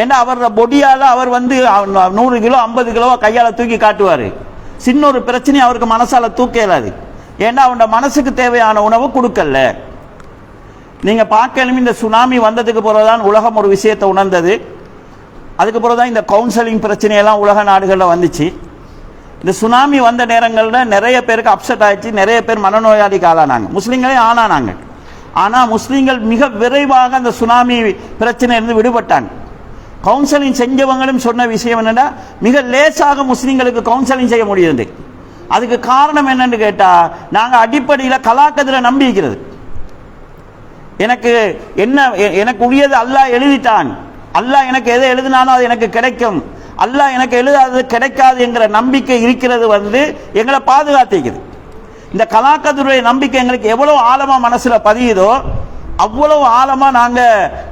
ஏன்னா அவரோட பொடியால் அவர் 100 கிலோ 50 கிலோவை கையால் தூக்கி காட்டுவார். சின்ன ஒரு பிரச்சனையை அவருக்கு மனசால் தூக்க இயலாது. ஏன்னா அவனோட மனசுக்கு தேவையான உணவு கொடுக்கல. நீங்கள் பார்க்கலும் இந்த சுனாமி வந்ததுக்கு பிறகுதான் உலகம் ஒரு விஷயத்தை உணர்ந்தது. அதுக்கு பிறகுதான் இந்த கவுன்சிலிங் பிரச்சனையெல்லாம் உலக நாடுகளில் வந்துச்சு. இந்த சுனாமி வந்த நேரங்களில் நிறைய பேருக்கு அப்செட் ஆயிடுச்சு, நிறைய பேர் மனநோயாளிக்கு ஆளானாங்க, முஸ்லீம்களே ஆனானாங்க. ஆனால் முஸ்லீம்கள் மிக விரைவாக அந்த சுனாமி பிரச்சனையிலிருந்து விடுபட்டாங்க. கவுன்சிலிங் செஞ்சவங்களும் சொன்ன விஷயம் என்னென்னா, மிக லேசாக முஸ்லீம்களுக்கு கவுன்சிலிங் செய்ய முடியுது. அதுக்கு காரணம் என்னன்னு கேட்டால், நாங்கள் அடிப்படையில் கலாக்கத்தில் நம்பி இருக்கிறது. எனக்கு உரியது அல்லாஹ் எழுதிட்டான், அல்லாஹ் எனக்கு எதை எழுதினாலும் அது எனக்கு கிடைக்கும், அல்லாஹ் எனக்கு எழுதாதது கிடைக்காது என்கிற நம்பிக்கை இருக்கிறது எங்களை பாதுகாத்திக்குது. இந்த கலாக்கத்துடைய நம்பிக்கை எங்களுக்கு எவ்வளவு ஆழமா மனசுல பதியுதோ அவ்வளவு ஆழமா நாங்க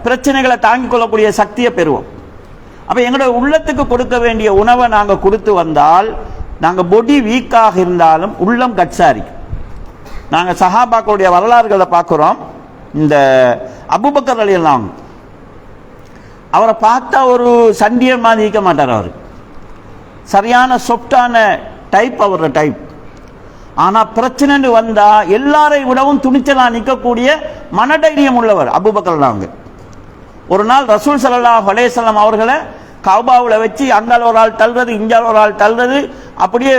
பிரச்சனைகளை தாங்கிக் கொள்ளக்கூடிய சக்தியை பெறுவோம். அப்ப எங்களுடைய உள்ளத்துக்கு கொடுக்க வேண்டிய உணவை நாங்க கொடுத்து வந்தால் நாங்க பொடி வீக்காக இருந்தாலும் உள்ளம் கட்சாரி. நாங்க சஹாபாக்களுடைய வரலாறுகளை பார்க்கிறோம். இந்த அபூபக்கர் ரலியல்லாஹு அன்ஹு அவரை பார்த்தா ஒரு சண்டியர் மாதிரி இருக்க மாட்டார். அவர் சரியான சொப்டான டைப், அவரோட டைப். ஆனா பிரச்சனை வந்தா எல்லாரை விடவும் துணிச்சலா நிற்கக்கூடிய மனதைரியம் உள்ளவர் அபூபக்கர் ரலியல்லாஹு அன்ஹு. ஒரு நாள் ரசூல் ஸல்லல்லாஹு அலைஹி வஸல்லம் அவர்களை கஅபாவுல வச்சு அங்கால ஒரு ஆள் தள்ளுறது, இங்கால ஒரு ஆள் தள்ளுறது, அப்படியே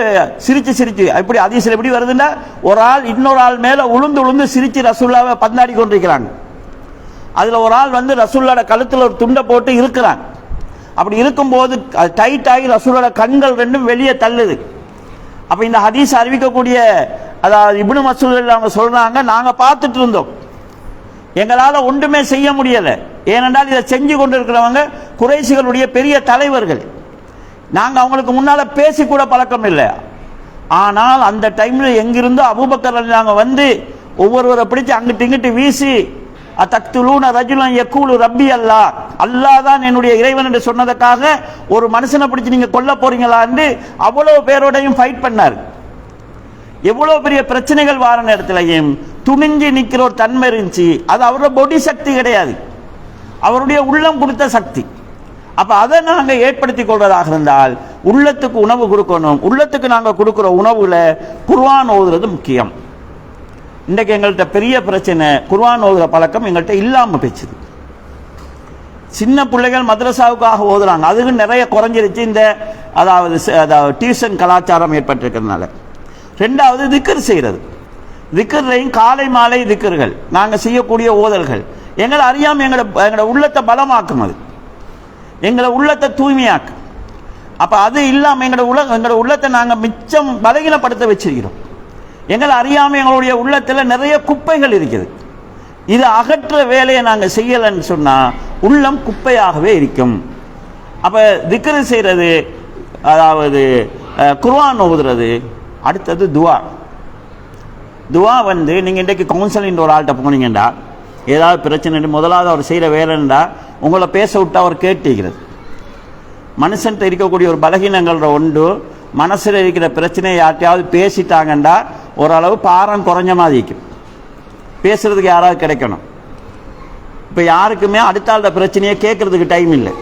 சிரிச்சு சிரிச்சு, இப்படி ஹதீஸ்ல எப்படி வருதுன்னா ஒரு ஆள் இன்னொரு ஆள் மேல உளுந்து சிரிச்சு ரசூலுல்லாஹ்வை பந்தாடி கொண்டிருக்கிறாங்க. அதுல ஒரு ஆள் ரசூலுல்லாஹ்வோட கழுத்துல ஒரு துண்டை போட்டு இருக்கிறாங்க. அப்படி இருக்கும்போது டைட் ஆகி ரசூலுல்லாஹ்வோட கண்கள் ரெண்டும் வெளியே தள்ளுது. அப்ப இந்த ஹதீஸ் அறிவிக்கக்கூடிய அதாவது இப்னு மஸ்ஊத் அவங்க சொல்றாங்க, நாங்க பார்த்துட்டு இருந்தோம், எங்களால ஒன்றுமே செய்ய முடியல. ஏனென்றால் இதை செஞ்சு கொண்டிருக்கிறவங்க குறைஷிகளுடைய பெரிய தலைவர்கள். நாங்க அவங்களுக்கு முன்னால பேசி கூட பழக்கம் இல்லை. ஆனால் அந்த டைம்ல எங்கிருந்தோ அபூபக்கர் நாங்க ஒவ்வொருவரை பிடிச்சு அங்கிட்டு இங்கிட்டு வீசி அத்தக்துலூன ரஜுலன் யக்கூலு ரப்பி அல்லாஹ், அல்லாஹ் தான் என்னுடைய இறைவன் என்று சொன்னதுக்காக ஒரு மனுஷனை பிடிச்சு நீங்க கொல்ல போறீங்களான்னு அவ்வளவு பேரோடையும் ஃபைட் பண்ணார். எவ்வளவு பெரிய பிரச்சனைகள் வார நேரத்திலையும் துணிஞ்சு நிற்கிற ஒரு தன்மை இருந்துச்சு. அது அவரோட பொடி சக்தி கிடையாது, அவருடைய உள்ளம் கொடுத்த சக்தி. அப்ப அதை நாங்க ஏற்படுத்திக் கொள்வதாக இருந்தால் உள்ளத்துக்கு உணவு கொடுக்கணும். உள்ளத்துக்கு நாங்க கொடுக்கிற உணவுல குர்ஆன் ஓதுறது முக்கியம். இன்றைக்கு எங்கள்கிட்ட பெரிய பிரச்சனை, குர்ஆன் ஓதுற பழக்கம் எங்கள்கிட்ட இல்லாம போச்சுது. சின்ன பிள்ளைகள் மதரசாவுக்காக ஓதுறாங்க, அதுக்கு நிறைய குறைஞ்சிருச்சு இந்த அதாவது டியூஷன் கலாச்சாரம் ஏற்பட்டிருக்கிறதுனால. ரெண்டாவது திக்ர் செய்யறது, திக்ர்லையும் காலை மாலை திக்ர்கள் நாங்க செய்யக்கூடிய ஓதல்கள் எங்களை அறியாம எங்களோட உள்ளத்தை பலமாக்கும், அது எங்களை உள்ளத்தை தூய்மையாக்கும். அப்ப அது இல்லாம எங்களோட உள்ளத்தை நாங்க மிச்சம் பலகீனப்படுத்த வச்சிருக்கிறோம். எங்களை அறியாம எங்களுடைய உள்ளத்துல நிறைய குப்பைகள் இருக்குது. இது அகற்ற வேலையை நாங்க செய்யலன்னு சொன்னா உள்ளம் குப்பையாகவே இருக்கும். அப்ப திக்ர் செய்யறது, அதாவது குர்ஆன் ஓதுறது. அடுத்தது துவா. துவா நீங்க இன்றைக்கு கவுன்சிலிங் ஒரு ஆள்கிட்ட போனீங்கண்டா ஏதாவது பிரச்சனை முதலாவது அவர் செய்யற வேலைண்டா உங்களை பேச விட்டு அவர் கேட்டுக்கிறது. மனுஷன்ட்ட இருக்கக்கூடிய ஒரு பலகீனங்கள ஒன்று, மனசுல இருக்கிற பிரச்சனையை யார்ட்டையாவது பேசிட்டாங்கண்டா ஓரளவு பாரம் குறைஞ்ச மாதிரி இருக்கும். பேசுறதுக்கு யாராவது கிடைக்கணும். இப்ப யாருக்குமே அடுத்த ஆளோட பிரச்சனையை கேட்கறதுக்கு டைம் இல்லை.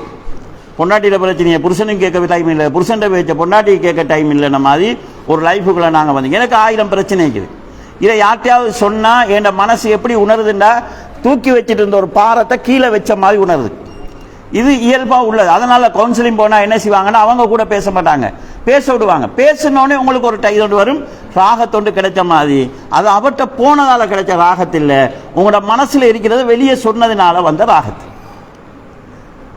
பொண்டாட்டியில பிரச்சனையை புருஷனுக்கு கேட்க டைம் இல்லை, புருஷன் பேச்ச பொண்டாட்டிக்கு கேட்க டைம் இல்லைன்ன மாதிரி ஒரு லைஃபுக்குள்ள நாங்க வந்தீங்க. எனக்கு 1000 பிரச்சனை இருக்குது. இதை யார்ட்டையாவது சொன்னா என் மனசு எப்படி உணருதுண்டா தூக்கி வச்சுட்டு இருந்த ஒரு பாரத்தை கீழே வச்ச மாதிரி உணருது. இது இயல்பா உள்ளது. அதனால கவுன்சிலிங் போனா என்ன செய்வாங்கன்னா அவங்க கூட பேச மாட்டாங்க, பேச விடுவாங்க. பேசினோடனே உங்களுக்கு ஒரு டைம் வரும், ராகத்தொண்டு கிடைச்ச மாதிரி. அது அவர்கிட்ட போனதால கிடைச்ச ராகத்தில் உங்களோட மனசுல இருக்கிறது வெளியே சொன்னதுனால வந்த ராகத்து.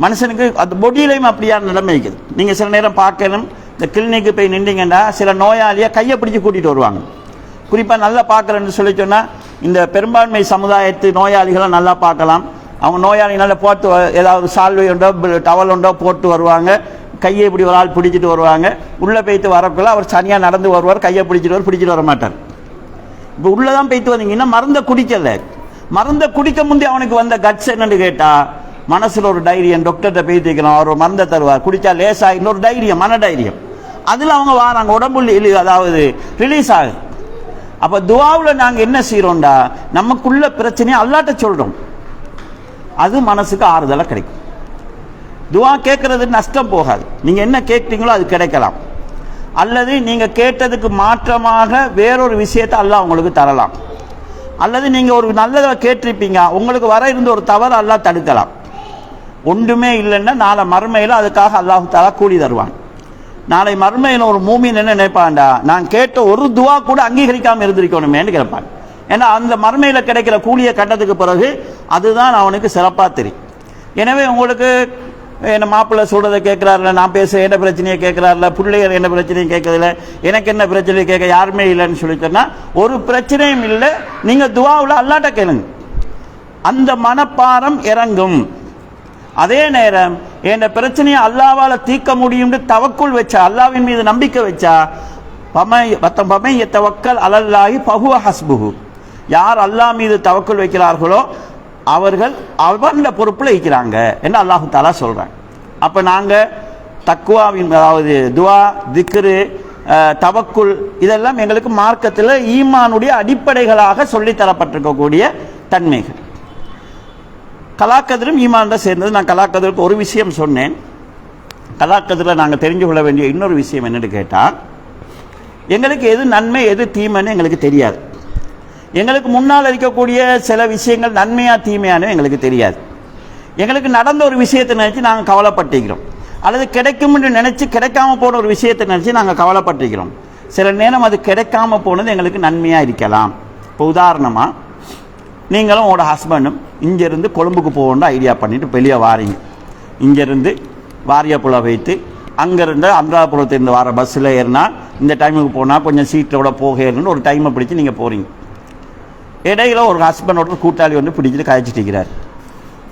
மனுஷனுக்கு அந்த பொடியிலையும் அப்படியான நிலைமை இருக்குது. நீங்க சில நேரம் பார்க்கணும், இந்த கிளினிக்கு போய் நின்றீங்கன்னா சில நோயாளியை கையை பிடிச்சி கூட்டிட்டு வருவாங்க. குறிப்பா நல்லா பார்க்கறேன்னு சொல்லி சொன்னா இந்த பெரும்பான்மை சமுதாயத்து நோயாளிகளை நல்லா பார்க்கலாம். அவங்க நோயாளினால போட்டு ஏதாவது சால்வை உண்டோ டவல் உண்டோ போட்டு வருவாங்க, கையை இப்படி ஒரு ஆள் பிடிச்சிட்டு வருவாங்க. உள்ள போய்த்து வரக்குள்ள அவர் தனியா நடந்து வருவார், கையை பிடிச்சிட்டு வர மாட்டார். இப்போ உள்ளதான் போய்த்து வந்தீங்கன்னா மருந்தை குடிக்கல, மருந்தை குடிக்க முந்தைய அவனுக்கு வந்த கட்ஸ் என்னன்னு கேட்டா மனசுல ஒரு தைரியம், டாக்டர்கிட்ட போய் தீக்கணும், அவர் ஒரு மருந்தை தருவார், குடிச்சா லேசா இன்னொரு தைரியம், மன தைரியம். அதுல அவங்க வாராங்க, உடம்புல அதாவது ரிலீஸ் ஆகுது. அப்ப துஆவுல நாங்க என்ன செய்யறோம்டா நமக்குள்ள பிரச்சனையை அல்லாஹ்ட்ட சொல்றோம், அது மனசுக்கு ஆறுதலா கிடைக்கும். துஆ கேட்கறது நஷ்டம் போகாது. நீங்க என்ன கேட்கிறீங்களோ அது கிடைக்கலாம். அல்லது நீங்க கேட்டதுக்கு மாற்றமாக வேறொரு விஷயத்தை அல்லாஹ் உங்களுக்கு தரலாம். அல்லது நீங்க ஒரு நல்லதை கேட்டிருப்பீங்க, உங்களுக்கு வர இருந்த ஒரு தவறு அல்லாஹ் தடுக்கலாம். ஒன்றுமே இல்லைன்னா நாளை மறுமையில அதுக்காக அல்லாஹ் தஆலா கூலி தருவான். நாளை மறுமையில ஒரு மூமின் என்ன நினைப்பான்டா, நான் கேட்ட ஒரு துஆ கூட அங்கீகரிக்காம இருந்திருக்கணுமேன்னு கேட்பான். ஏன்னா அந்த மறுமையில கிடைக்கிற கூலியை கண்டதுக்கு பிறகு அதுதான் அவனுக்கு சிறப்பா தெரியும். எனவே உங்களுக்கு என்ன மாப்பிள்ளை சொல்றதை கேட்கிறாருல, நான் பேச என்ன பிரச்சனையை கேட்கிறாருல, பிள்ளைகள் என்ன பிரச்சனையும் கேட்கறதில்ல, எனக்கு என்ன பிரச்சனையை கேட்க யாருமே இல்லைன்னு சொல்லிட்டோன்னா ஒரு பிரச்சனையும் இல்லை. நீங்க துஆவுல அல்லாஹ்ட்ட கேளுங்க, அந்த மனப்பாரம் இறங்கும். அதே நேரம் என் பிரச்சனையை அல்லாவால தீர்க்க முடியும்னு தவக்குள் வச்சா, அல்லாவின் மீது நம்பிக்கை வச்சா, தவக்கல் அலல்லாஹி ஃபஹுவ ஹஸ்புஹு, யார் அல்லாஹ் மீது தவக்குள் வைக்கிறார்களோ அவர்கள் அவன் பொறுப்பில் இருக்கிறாங்க என்று அல்லாஹு தாலா சொல்றாங்க. அப்ப நாங்க தக்குவாவின், அதாவது துவா, திக்ரு, தவக்குல், இதெல்லாம் எங்களுக்கு மார்க்கத்தில் ஈமானுடைய அடிப்படைகளாக சொல்லித்தரப்பட்டிருக்கக்கூடிய தன்மைகள். கலாக்கதிரும் ஈமான் தான் சேர்ந்தது. நான் கலாக்கதிருக்கு ஒரு விஷயம் சொன்னேன். கலாக்கதிரில் நாங்கள் தெரிஞ்சு கொள்ள வேண்டிய இன்னொரு விஷயம் என்னன்னு கேட்டால், எங்களுக்கு எது நன்மை எது தீமைன்னு எங்களுக்கு தெரியாது. எங்களுக்கு முன்னால் இருக்கக்கூடிய சில விஷயங்கள் நன்மையா தீமையானு எங்களுக்கு தெரியாது. எங்களுக்கு நடந்த ஒரு விஷயத்தை நினைச்சு நாங்கள் கவலைப்பட்டுக்கிறோம், அல்லது கிடைக்கும் என்று நினைச்சு கிடைக்காம போன ஒரு விஷயத்தை நினைச்சு நாங்கள் கவலைப்பட்டுக்கிறோம். சில நேரம் அது கிடைக்காம போனது எங்களுக்கு நன்மையா இருக்கலாம். இப்போ உதாரணமா, நீங்களும் உங்களோட ஹஸ்பண்டும் இங்கேருந்து கொழும்புக்கு போகணுன்னு ஐடியா பண்ணிட்டு வெளியே வாரீங்க. இங்கேருந்து வாரியப்புல வைத்து அங்கேருந்து அமராபுரத்திலிருந்து வர பஸ்ஸில் ஏறினா இந்த டைமுக்கு போனால் கொஞ்சம் சீட்டோட போகணுன்னு ஒரு டைமை பிடிச்சி நீங்கள் போகிறீங்க. இடையில ஒரு ஹஸ்பண்டோட கூட்டாளி வந்து பிடிச்சிட்டு கதைச்சிட்டு இருக்கிறார்.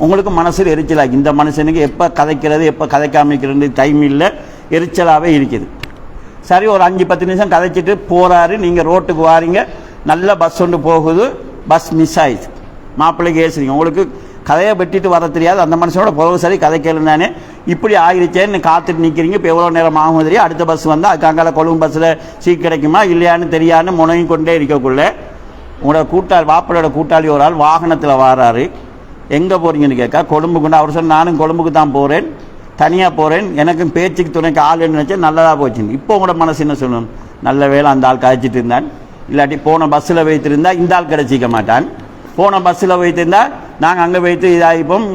உங்களுக்கு மனசில் எரிச்சலாக, இந்த மனுஷனுக்கு எப்போ கதைக்கிறது எப்போ கதைக்காமிக்கிறது டைம் இல்லை, எரிச்சலாகவே இருக்குது. சரி, ஒரு 5-10 நிமிஷம் கதைச்சிட்டு போகிறாரு. நீங்கள் ரோட்டுக்கு வாரீங்க, நல்ல பஸ் ஒன்று போகுது, பஸ் மிஸ் ஆயிடுச்சு. மாப்பிள்ளைக்கு ஏசுறீங்க, உங்களுக்கு கதையை வெட்டிட்டு வர தெரியாது, அந்த மனுஷனோட போக சரி கதை கேளுந்தானே, இப்படி ஆகிருச்சேன்னு காத்துட்டு நிற்கிறீங்க. இப்போ எவ்வளோ நேரம் ஆகும் தெரியும், அடுத்த பஸ் வந்தால் அதுக்காக கொழும்பு பஸ்ஸில் சீட் கிடைக்குமா இல்லையான்னு தெரியான்னு முனையும் கொண்டே இருக்கக்குள்ள உங்களோட கூட்டாளி, மாப்பிள்ளையோட கூட்டாளி ஒரு ஆள் வாகனத்தில் வாராரு. எங்கே போகிறீங்கன்னு கேட்க, கொழும்புக்கு கொண்டு. அவர் சொன்ன, நானும் கொழும்புக்கு தான் போகிறேன், தனியாக போகிறேன், எனக்கும் பேச்சுக்கு துணைக்கு ஆள் நினச்சேன், நல்லதாக போச்சுன்னு. இப்போ உங்களோட மனசு என்ன சொல்லணும், நல்ல வேலை அந்த ஆள் கதைச்சிட்டு இருந்தான், இல்லாட்டி போன பஸ்ஸில் வைத்திருந்தா இந்த ஆள் கிடைச்சிக்க மாட்டான், போன பஸ்ஸில் வைத்திருந்தா நாங்கள் அங்கே வைத்து இதாகிப்போம்,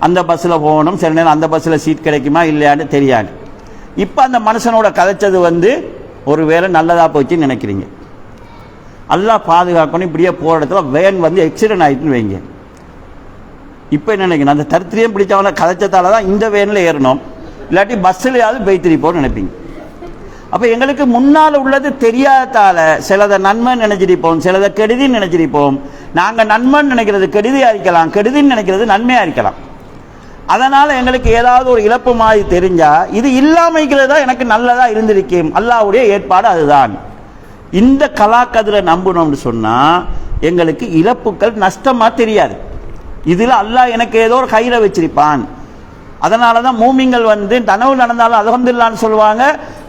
அந்த பஸ்ஸில் போகணும், சில நேரம் அந்த பஸ்ஸில் சீட் கிடைக்குமா இல்லையான்னு தெரியாது. இப்போ அந்த மனுஷனோட கதைச்சது வந்து ஒரு வேலை நல்லதாக போச்சுன்னு நினைக்கிறீங்க. அல்லாஹ் பாதுகாக்கணும். இப்படியே போகிற இடத்துல வேன் வந்து ஆக்சிடென்ட் ஆகிட்டுன்னு வைங்க. இப்போ என்ன நினைக்கணும், அந்த தரித்திரியம் பிடிச்சவனை கதைச்சதால தான் இந்த வேனில் ஏறணும், இல்லாட்டி பஸ்ஸிலையாவது போய்த்திருப்போம்னு நினைப்பீங்க. அப்போ எங்களுக்கு முன்னால் உள்ளது தெரியாதால சிலதை நன்மை நினைச்சிருப்போம், சிலதை கெடுதின்னு நினைச்சிருப்போம். நாங்கள் நன்மைன்னு நினைக்கிறது கெடுதியாக இருக்கலாம், கெடுதின்னு நினைக்கிறது நன்மையாக இருக்கலாம். அதனால் எங்களுக்கு ஏதாவது ஒரு இழப்பு மாதிரி தெரிஞ்சால் இது இல்லாமைக்கிறது தான் எனக்கு நல்லதாக இருந்திருக்கும். அல்லாஹ்வுடைய ஏற்பாடு அதுதான். இந்த கலாக்கதிரை நம்பணும்னு சொன்னால் எங்களுக்கு இழப்புகள் நஷ்டமாக தெரியாது. இதில் அல்லாஹ் எனக்கு ஏதோ ஒரு கயிறை வச்சிருப்பான். அதனால தான் மூமிங்கள் வந்து தனவு நடந்தாலும் அல்ஹம்துலில்லாஹ்னு சொல்லுவாங்க,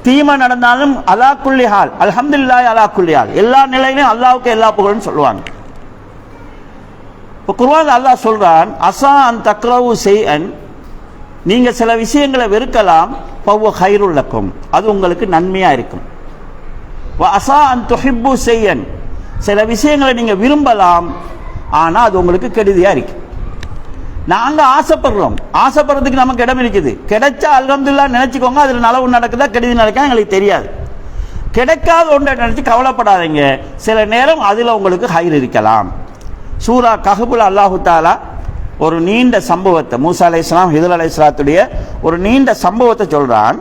தீமை நடந்தாலும் அலா குல்லி ஹால் அல்ஹம்துலில்லாஹி அலா குல்லி ஹால், எல்லா நிலையிலும் அல்லாஹ்வுக்கு எல்லா புகழும் சொல்லுவாங்க. இப்போ குர்ஆன் அல்லாஹ் சொல்றான், அஸா அன் தக்ரவு ஷைஅன், நீங்க சில விஷயங்களை வெறுக்கலாம், ஃபஹுவ கைருல் லக்கும், அது உங்களுக்கு நன்மையா இருக்கும். வ அஸா அன் துஹிப்பு ஷைஅன், சில விஷயங்களை நீங்க விரும்பலாம், ஆனா அது உங்களுக்கு கெடுதியா இருக்கு. நாங்க ஆசைப்படுறோம், ஆசைப்படுறதுக்கு நமக்கு இடம் இருக்குது. கிடைச்சா அல்ஹம்துலில்லாஹ் நினைச்சுக்கோங்க, அதுல நலவு நடக்குதா கெடுதி நடக்குதா எங்களுக்கு தெரியாது. கிடைக்காத ஒன்றை நினைச்சு கவலைப்படாதீங்க, சில நேரம் அதுல உங்களுக்கு ஹைர் இருக்கலாம். சூரா கஹ்ஃபுல் அல்லாஹு தஆலா ஒரு நீண்ட சம்பவத்தை, மூசா அலைஹிஸ்ஸலாம் ஹிதர் அலைஹிஸ்ஸலாத்துடைய ஒரு நீண்ட சம்பவத்தை சொல்றான்.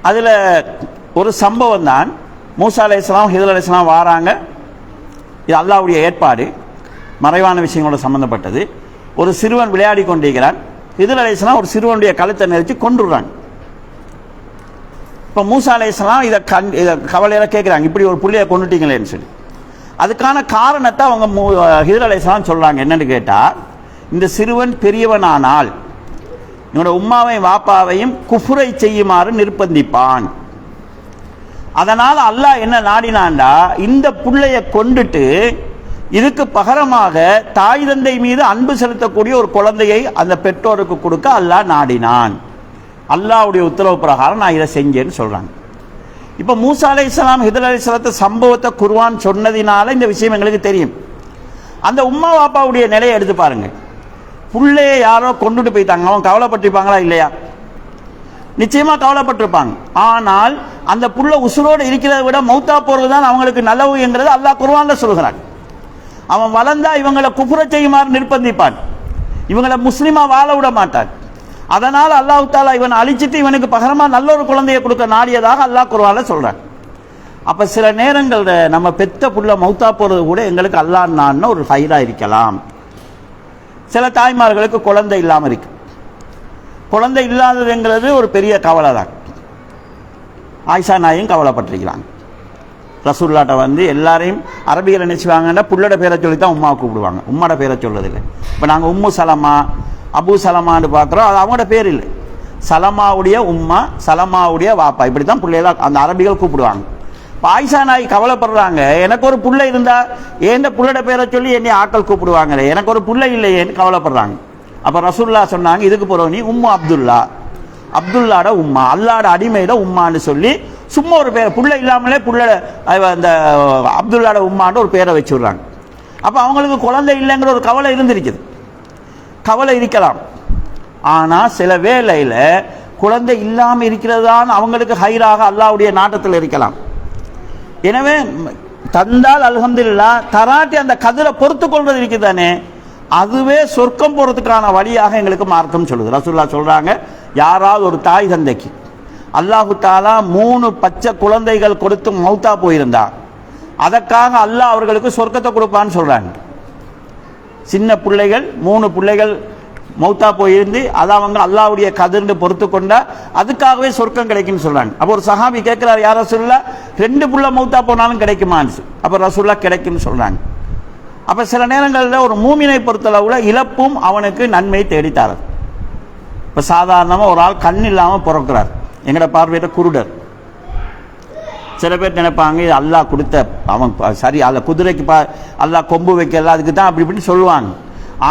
அதுல ஒரு சம்பவம் தான், மூசா அலைஹிஸ்ஸலாம் ஹிதர் அலைஹிஸ்ஸலாம் வாராங்க. இது அல்லாஹ்வுடைய ஏற்பாடு, மறைவான விஷயங்களோட சம்பந்தப்பட்டது. ஒரு சிறுவன் விளையாடி கொண்டிருக்கிறான். ஹிதர் அலைஹிஸ்ஸலாம் ஒரு சிறுவனுடைய கழுத்தை நெரிச்சு கொன்றுறான். இப்போ மூசா அலைஹிஸ்ஸலாம் இதை கவலையில கேட்குறாங்க, இப்படி ஒரு புள்ளையை கொண்டுட்டீங்களேன்னு சொல்லி. அதுக்கான காரணத்தை அவங்க ஹிதர் அலைஹிஸ்ஸலாம் சொல்றாங்க. என்னன்னு கேட்டால், இந்த சிறுவன் பெரியவனானால் என்னோட உம்மாவையும் வாப்பாவையும் குஃப்ரை செய்யுமாறு நிர்பந்திப்பான். அதனால் அல்லாஹ் என்ன நாடினான்டா, இந்த புள்ளைய கொண்டுட்டு இதுக்கு பகரமாக தாய் தந்தை மீது அன்பு செலுத்தக்கூடிய ஒரு குழந்தையை அந்த பெற்றோருக்கு கொடுக்க அல்லாஹ் நாடினான். அல்லாஹ்வுடைய உத்தரவு பிரகாரம் நான் இதை செஞ்சேன்னு சொல்றாங்க. இப்போ மூசா அலைஹிஸ்ஸலாம் ஹிதர் அலைஹிஸ்ஸலாத்து சம்பவத்தை குர்ஆன் சொன்னதினால இந்த விஷயம் எங்களுக்கு தெரியும். அந்த உம்மா வாப்பாவுடைய நிலையை எடுத்து பாருங்க. புள்ளையை யாரோ கொண்டுட்டு போயிட்டாங்க, அவன் கவலைப்பட்டிருப்பாங்களா இல்லையா? நிச்சயமா கவலைப்பட்டிருப்பாங்க. ஆனால் அந்த புள்ள உசுரோடு இருக்கிறத விட மௌத்தா போறது தான் அவங்களுக்கு நல்லவு என்கிறது அல்லாஹ் குர்ஆன்ல சொல்கிறான். அவன் வளர்ந்தா இவங்களை குஃப்ர செய்யுமாறு நிர்பந்திப்பான், இவங்களை முஸ்லிமா வாழ விட மாட்டான். அதனால் அல்லாஹ் தஆலா இவனை அழிச்சிட்டு இவனுக்கு பகரமா நல்ல ஒரு குழந்தையை கொடுக்க நாடியதாக அல்லாஹ் குர்ஆன்ல சொல்றான். அப்ப சில நேரங்கள்ல நம்ம பெத்த புள்ள மௌத்தா போறது கூட எங்களுக்கு அல்லாஹ் நான்னு ஒரு ஃபைலா இருக்கலாம். சில தாய்மார்களுக்கு குழந்தை இல்லாமல் இருக்கு. குழந்தை இல்லாததுங்கிறது ஒரு பெரிய கவலை தான். ஆயிஷா நாயும் கவலைப்பட்டிருக்கிறாங்க. ரசூல்லாட்ட வந்து எல்லாரையும் அரபியில் நினைச்சுவாங்கன்னா புள்ளோட பேரை சொல்லி தான் உம்மாவை கூப்பிடுவாங்க, உம்மாட பேரை சொல்லதில்லை. இப்போ நாங்கள் உம்மு சலமா அபு சலமான்னு பார்க்குறோம், அது அவங்களோட பேர் இல்லை. சலமாவுடைய உம்மா, சலமாவுடைய வாப்பா, இப்படி தான் பிள்ளைலாம் அந்த அரபிகள் கூப்பிடுவாங்க. இப்போ ஆயிஷா நாய் கவலைப்படுறாங்க, எனக்கு ஒரு புள்ளை இருந்தா ஏன் புள்ளோட பேரை சொல்லி என்னை ஆட்கள் கூப்பிடுவாங்களே, எனக்கு ஒரு புள்ளை இல்லையேன்னு கவலைப்படுறாங்க. அப்போ ரசூல்லா சொன்னாங்க, இதுக்கு போகிறோம் நீ உம்மு அப்துல்லா, அப்துல்லாட உம்மா, அல்லாட அடிமையிட உம்மான்னு சொல்லி சும்மா ஒரு பேரை, புள்ளை இல்லாமலே புள்ள அந்த அப்துல்லாட உம்மான்னு ஒரு பேரை வச்சு விடுறாங்க. அப்போ அவங்களுக்கு குழந்தை இல்லைங்கிற ஒரு கவலை இருந்திருக்குது. கவலை இருக்கலாம், ஆனால் சில வேளையில் குழந்தை இல்லாமல் இருக்கிறது தான் அவங்களுக்கு ஹைராக அல்லாஹ்வுடைய நாட்டத்தில் இருக்கலாம். எனவே தந்தால் அல்ஹம்துலில்லாஹ், தராட்டி அந்த கதிரை பொறுத்து கொள்வது இருக்குது தானே, அதுவே சொர்க்கம் போகிறதுக்கான வழியாக எங்களுக்கு மார்க்கம் சொல்லுது. ரசூலுல்லாஹ் சொல்கிறாங்க, யாராவது ஒரு தாய் தந்தைக்கு அல்லாஹு தாலா 3 பச்சை குழந்தைகள் கொடுத்து மௌத்தா போயிருந்தா அதற்காக அல்லாஹ் அவர்களுக்கு சொர்க்கத்தை கொடுப்பான்னு சொல்கிறாங்க. சின்ன பிள்ளைகள் 3 பிள்ளைகள் மௌத்தா போயிருந்து அதை அவங்க அல்லாஹ்வுடைய கதிர்ந்து பொறுத்து கொண்டா அதுக்காகவே சொர்க்கம் கிடைக்குன்னு சொல்கிறாங்க. அப்போ ஒரு சஹாபி கேட்குறாரு, யார் ரசூலுல்லாஹ் 2 புள்ள மௌத்தா போனாலும் கிடைக்குமான்னு. அப்போ ரசூலுல்லாஹ் கிடைக்குன்னு சொல்கிறாங்க. அப்போ சில நேரங்களில் ஒரு மூமினை பொறுத்தளவுல இழப்பும் அவனுக்கு நன்மை தேடித்தாரது. இப்போ சாதாரணமாக ஒரு ஆள் கண் இல்லாமல் பிறக்கிறார், எங்கட பார்வையிட்ட குருடர். சில பேர் நினைப்பாங்க இது அல்லாஹ் கொடுத்த அவன் சரி, அல்ல குதிரைக்கு அல்லாஹ் கொம்பு வைக்கல அதுக்கு தான் அப்படி இப்படின்னு சொல்லுவாங்க.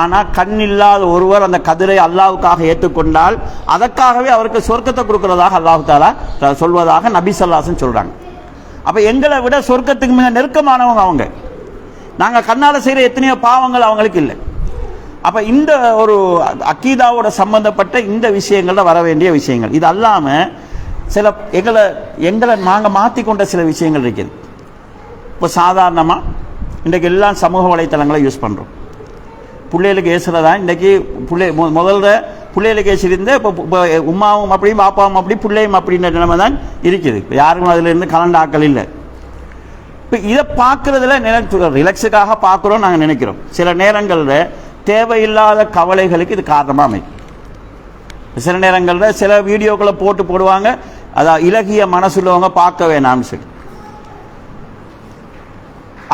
ஆனால் கண் இல்லாத ஒருவர் அந்த கதிரை அல்லாஹ்வுக்காக ஏற்றுக்கொண்டால் அதற்காகவே அவருக்கு சொர்க்கத்தை கொடுக்கிறதாக அல்லாஹ் தாலா சொல்வதாக நபி ஸல்லல்லாஹு அலைஹி வஸல்லம் சொல்கிறாங்க. அப்போ எங்களை விட சொர்க்கத்துக்கு மிக நெருக்கமானவங்க அவங்க. நாங்கள் கண்ணால் செய்கிற எத்தனையோ பாவங்கள் அவங்களுக்கு இல்லை. அப்போ இந்த ஒரு அக்கீதாவோட சம்பந்தப்பட்ட இந்த விஷயங்கள்ல வர வேண்டிய விஷயங்கள், இது அல்லாமல் சில எங்களை நாங்கள் மாற்றிக்கொண்ட சில விஷயங்கள் இருக்குது. இப்போ சாதாரணமாக இன்றைக்கு எல்லாம் சமூக வலைத்தளங்களை யூஸ் பண்ணுறோம். பிள்ளைகளுக்கு ஏசுறதா இன்றைக்கி முதல்ல பிள்ளைகளுக்கு ஏசிருந்தே இப்போ உமாவும் அப்படி பாப்பாவும் அப்படி பிள்ளையும் அப்படின்ற நிலைமை தான் இருக்குது. இப்போ யாருக்கும் அதிலிருந்து கலண்டாக்கள் இல்லை. இப்போ இதை பார்க்குறதுல ரிலாக்ஸுக்காக பார்க்குறோம் நாங்கள் நினைக்கிறோம். சில நேரங்களில் தேவையில்லாத கவலைகளுக்கு இது காரணமாக அமையும். சில நேரங்களில் சில வீடியோக்களை போடுவாங்க, அதான் இலகிய மனசுள்ளவங்க பார்க்க வேணாம்னு சொல்லி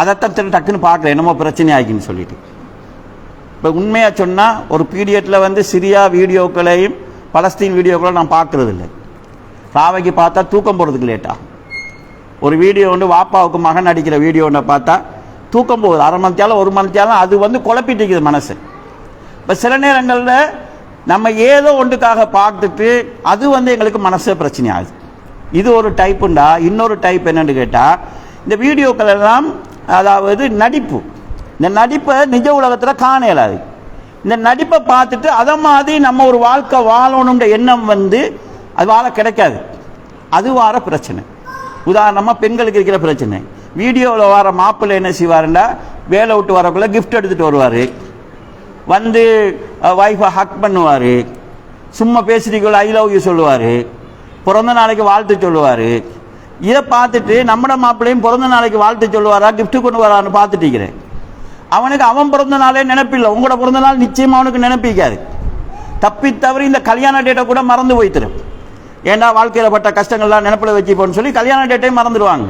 அதைத்தான் டக்குன்னு பார்க்குறேன், என்னமோ பிரச்சனை ஆகிக்குன்னு சொல்லிட்டு. இப்போ உண்மையாக சொன்னால் ஒரு பீரியட்டில் வந்து சிரியா வீடியோக்களையும் பலஸ்தீன் வீடியோக்களையும் நான் பார்க்குறது இல்லை. ராவைக்கு பார்த்தா தூக்கம் போகிறதுக்கு லேட்டாக ஒரு வீடியோ வந்து வாப்பாவுக்கு மகன் அடிக்கிற வீடியோ ஒன்று பார்த்தா தூக்கம் போகுது, 1/2 மணி நேரம் 1 மணி நேரம், அது வந்து குழப்பிட்டு இருக்குது மனசு. இப்போ சில நேரங்களில் நம்ம ஏதோ ஒன்றுக்காக பார்த்துட்டு அது வந்து எங்களுக்கு மனசே பிரச்சனை ஆகுது. இது ஒரு டைப்புண்டா. இன்னொரு டைப் என்னன்னு கேட்டால், இந்த வீடியோக்கள் எல்லாம் அதாவது நடிப்பு. இந்த நடிப்பை நிஜ உலகத்தில் காண இயலாது. இந்த நடிப்பை பார்த்துட்டு அதை மாதிரி நம்ம ஒரு வாழ்க்கை வாழணுன்ற எண்ணம் வந்து அது வாழ கிடைக்காது. அது வார பிரச்சனை. உதாரணமாக பெண்களுக்கு இருக்கிற பிரச்சனை, வீடியோவில் வர மாப்பிள்ளை என்ன செய்வாருன்னா வேலை விட்டு வரக்குள்ள கிஃப்ட் எடுத்துகிட்டு வருவார், வந்து ஒய்ஃபை ஹக் பண்ணுவார், சும்மா பேசிட்டு ஐ லவ் யூ சொல்லுவார், பிறந்த நாளைக்கு வாழ்த்து சொல்லுவார். இதை பார்த்துட்டு நம்மட மாப்பிள்ளையும் பிறந்த நாளைக்கு வாழ்த்து சொல்லுவாரா கிஃப்ட்டு கொண்டு வரான்னு பார்த்துட்டு இருக்கிறேன். அவனுக்கு அவன் பிறந்த நாளே நினைப்பில்லை, உங்களோட பிறந்த நாள் நிச்சயமாக அவனுக்கு நினைப்பிக்காது. தப்பி தவறி இந்த கல்யாண டேட்டை கூட மறந்து போய்த்திரும். ஏண்டா வாழ்க்கையில் பட்ட கஷ்டங்கள்லாம் நினைப்பில் வச்சுப்போன்னு சொல்லி கல்யாண டேட்டையும் மறந்துடுவாங்க.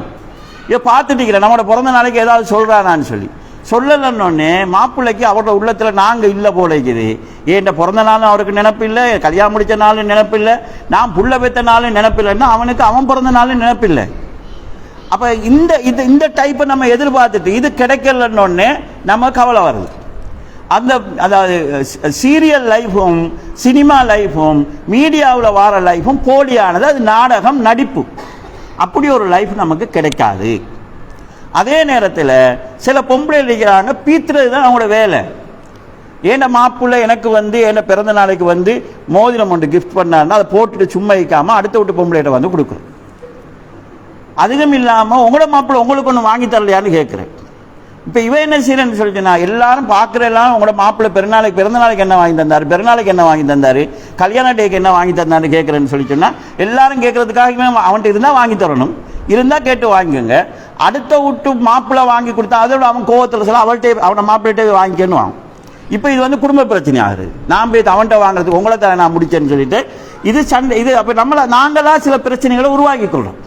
இதை பார்த்துட்டு இருக்கிறேன், நம்மளோட பிறந்த நாளைக்கு ஏதாவது சொல்கிறானான்னு சொல்லி சொல்லலன்னொன்னே மாப்பிள்ளைக்கு அவரோட உள்ளத்தில் நாங்கள் இல்லை போல இருக்குது. ஏன்ட பிறந்த நாளும் அவருக்கு நினைப்பில்லை, கல்யாணம் முடித்த நாளும் நினைப்பில்லை, நான் புள்ள பெற்ற நாளும் நினைப்பில்லைன்னா அவனுக்கு அவன் பிறந்த நாளும் நினைப்பில்லை. அப்போ இந்த டைப்பை நம்ம எதிர்பார்த்துட்டு இது கிடைக்கலன்னொன்னே நம்ம கவலை வருது. அதாவது சீரியல் லைஃபும் சினிமா லைஃபும் மீடியாவில் வார லைஃபும் போலியானது, அது நாடகம் நடிப்பு. அப்படி ஒரு லைஃப் நமக்கு கிடைக்காது. அதே நேரத்தில் சில பொம்பளை இருக்கிறாங்க, பீத்துறது தான் அவங்களோட வேலை. ஏன்னா மாப்பிள்ளை எனக்கு வந்து என்ன பிறந்த நாளைக்கு வந்து மோதிரம் ஒன்று கிஃப்ட் பண்ணாருன்னா அதை போட்டுட்டு சும்மா வைக்காமல் அடுத்த விட்டு பொம்பளைகிட்ட வந்து கொடுக்குறோம். அதிகம் இல்லாமல் உங்களோட மாப்பிள்ளை உங்களுக்கு ஒன்று வாங்கி தரலையான்னு கேட்குறேன். இப்போ இவன் என்ன செய்யறேன்னு சொல்லிட்டு, நான் எல்லாரும் பார்க்குற எல்லாம் உங்களோட மாப்பிள்ளை பிறந்த நாளைக்கு என்ன வாங்கி தந்தார், பிறநாளைக்கு என்ன வாங்கி தந்தார், கல்யாண டேக்கு என்ன வாங்கி தந்தாருன்னு கேட்குறேன்னு சொல்லி சொன்னால் எல்லாரும் கேட்குறதுக்காகவே அவன்கிட்ட இருந்தால் வாங்கி தரணும், இருந்தால் கேட்டு வாங்கிக்கோங்க. அடுத்த விட்டு மாப்பிள்ளை வாங்கி கொடுத்தா அதோட அவன் கோவத்தில் சொல்ல அவள்கிட்ட அவனை மாப்பிள்ளைகிட்ட வாங்கிக்கணும். இப்போ இது வந்து குடும்ப பிரச்சனை ஆகுது. நான் போய் அவன்கிட்ட வாங்குறதுக்கு உங்களை தான் நான் முடிச்சேன்னு சொல்லிட்டு இது சண்டை. இது அப்போ நாங்களா சில பிரச்சனைகளை உருவாக்கி கொள்கிறோம்.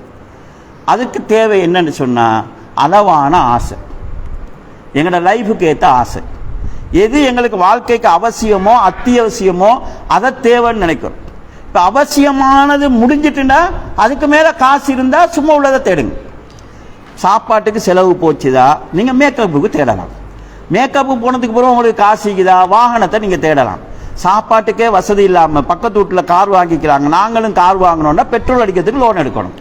அதுக்கு தேவை என்னன்னு சொன்னால் அளவான ஆசை, எங்களோட லைஃபுக்கு ஏற்ற ஆசை. எது எங்களுக்கு வாழ்க்கைக்கு அவசியமோ அத்தியாவசியமோ அதை தேவைன்னு நினைக்கிறோம். இப்போ அவசியமானது முடிஞ்சிட்டுன்னா அதுக்கு மேலே காசு இருந்தால் சும்மா உள்ளதை தேடுங்க. சாப்பாட்டுக்கு செலவு போச்சுதா நீங்கள் மேக்கப்புக்கு தேடலாம். மேக்கப்பு போனதுக்கு பிறகு உங்களுக்கு காசு இருக்குதா வாகனத்தை நீங்கள் தேடலாம். சாப்பாட்டுக்கே வசதி இல்லாமல் பக்கத்து வீட்டில் கார் வாங்கிக்கிறாங்க, நாங்களும் கார் வாங்கணும்னா பெட்ரோல் அடிக்கிறதுக்கு லோன் எடுக்கணும்.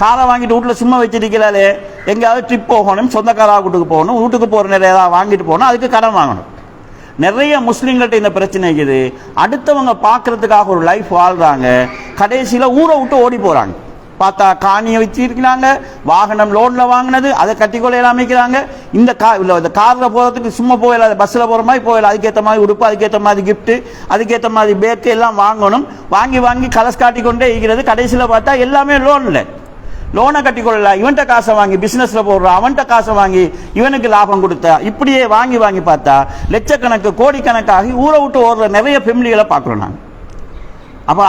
காரை வாங்கிட்டு வீட்டில் சும்மா வச்சிருக்கலாலே, எங்கேயாவது ட்ரிப் போகணும், சொந்தக்காராக வீட்டுக்கு போகணும், வீட்டுக்கு போகிற நிறைய ஏதாவது வாங்கிட்டு போகணும், அதுக்கு கடன் வாங்கணும். நிறைய முஸ்லீம்கள்ட்ட இந்த பிரச்சனை இருக்குது. அடுத்தவங்க பார்க்கறதுக்காக ஒரு லைஃப் வாழ்கிறாங்க, கடைசியில் ஊரை விட்டு ஓடி போகிறாங்க. பார்த்தா காணியை வச்சிருக்கிறாங்க, வாகனம் லோனில் வாங்கினது அதை கட்டிக்கொள்ள அமைக்கிறாங்க. இந்த காரில் போகிறதுக்கு சும்மா போயிடல, பஸ்ஸில் போகிற மாதிரி போயிடல, அதுக்கேற்ற மாதிரி உடுப்பு, அதுக்கேற்ற மாதிரி கிஃப்ட்டு, அதுக்கேற்ற மாதிரி பேக்கு எல்லாம் வாங்கணும். வாங்கி வாங்கி கலஸ் காட்டிக்கொண்டே இருக்கிறது. கடைசியில் பார்த்தா எல்லாமே லோனில், லோனை கட்டிக்கொள்ளல, இவன்கிட்ட காசை வாங்கி பிஸ்னஸில் போடுறான், அவன்கிட்ட காசை வாங்கி இவனுக்கு லாபம் கொடுத்தா, இப்படியே வாங்கி வாங்கி பார்த்தா லட்சக்கணக்கு கோடிக்கணக்காகி ஊரை விட்டு ஓடுற நிறைய ஃபேமிலிகளை பார்க்குறோம் நாங்கள். அப்போ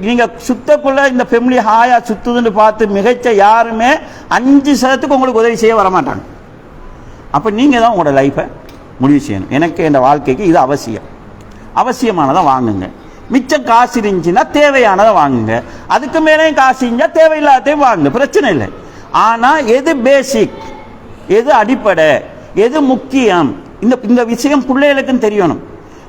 நீங்கள் சுத்தக்குள்ள இந்த ஃபேமிலி ஹாயா சுத்துதுன்னு பார்த்து மிகச்ச யாருமே 5% உங்களுக்கு உதவி செய்ய வரமாட்டாங்க. அப்போ நீங்கள் தான் உங்களோட லைஃப்பை முடிவு செய்யணும். எனக்கு என் வாழ்க்கைக்கு இது அவசியமானதை வாங்குங்க. மிச்சம் காசு இருந்துச்சுன்னா தேவையானதை வாங்குங்க. அதுக்கு மேலேயும் காசு இருந்தால் தேவையில்லாதையும் வாங்குங்க, பிரச்சனை இல்லை. ஆனால் எது பேசிக், எது அடிப்படை, எது முக்கியம், இந்த விஷயம் பிள்ளைகளுக்குன்னு தெரியணும்.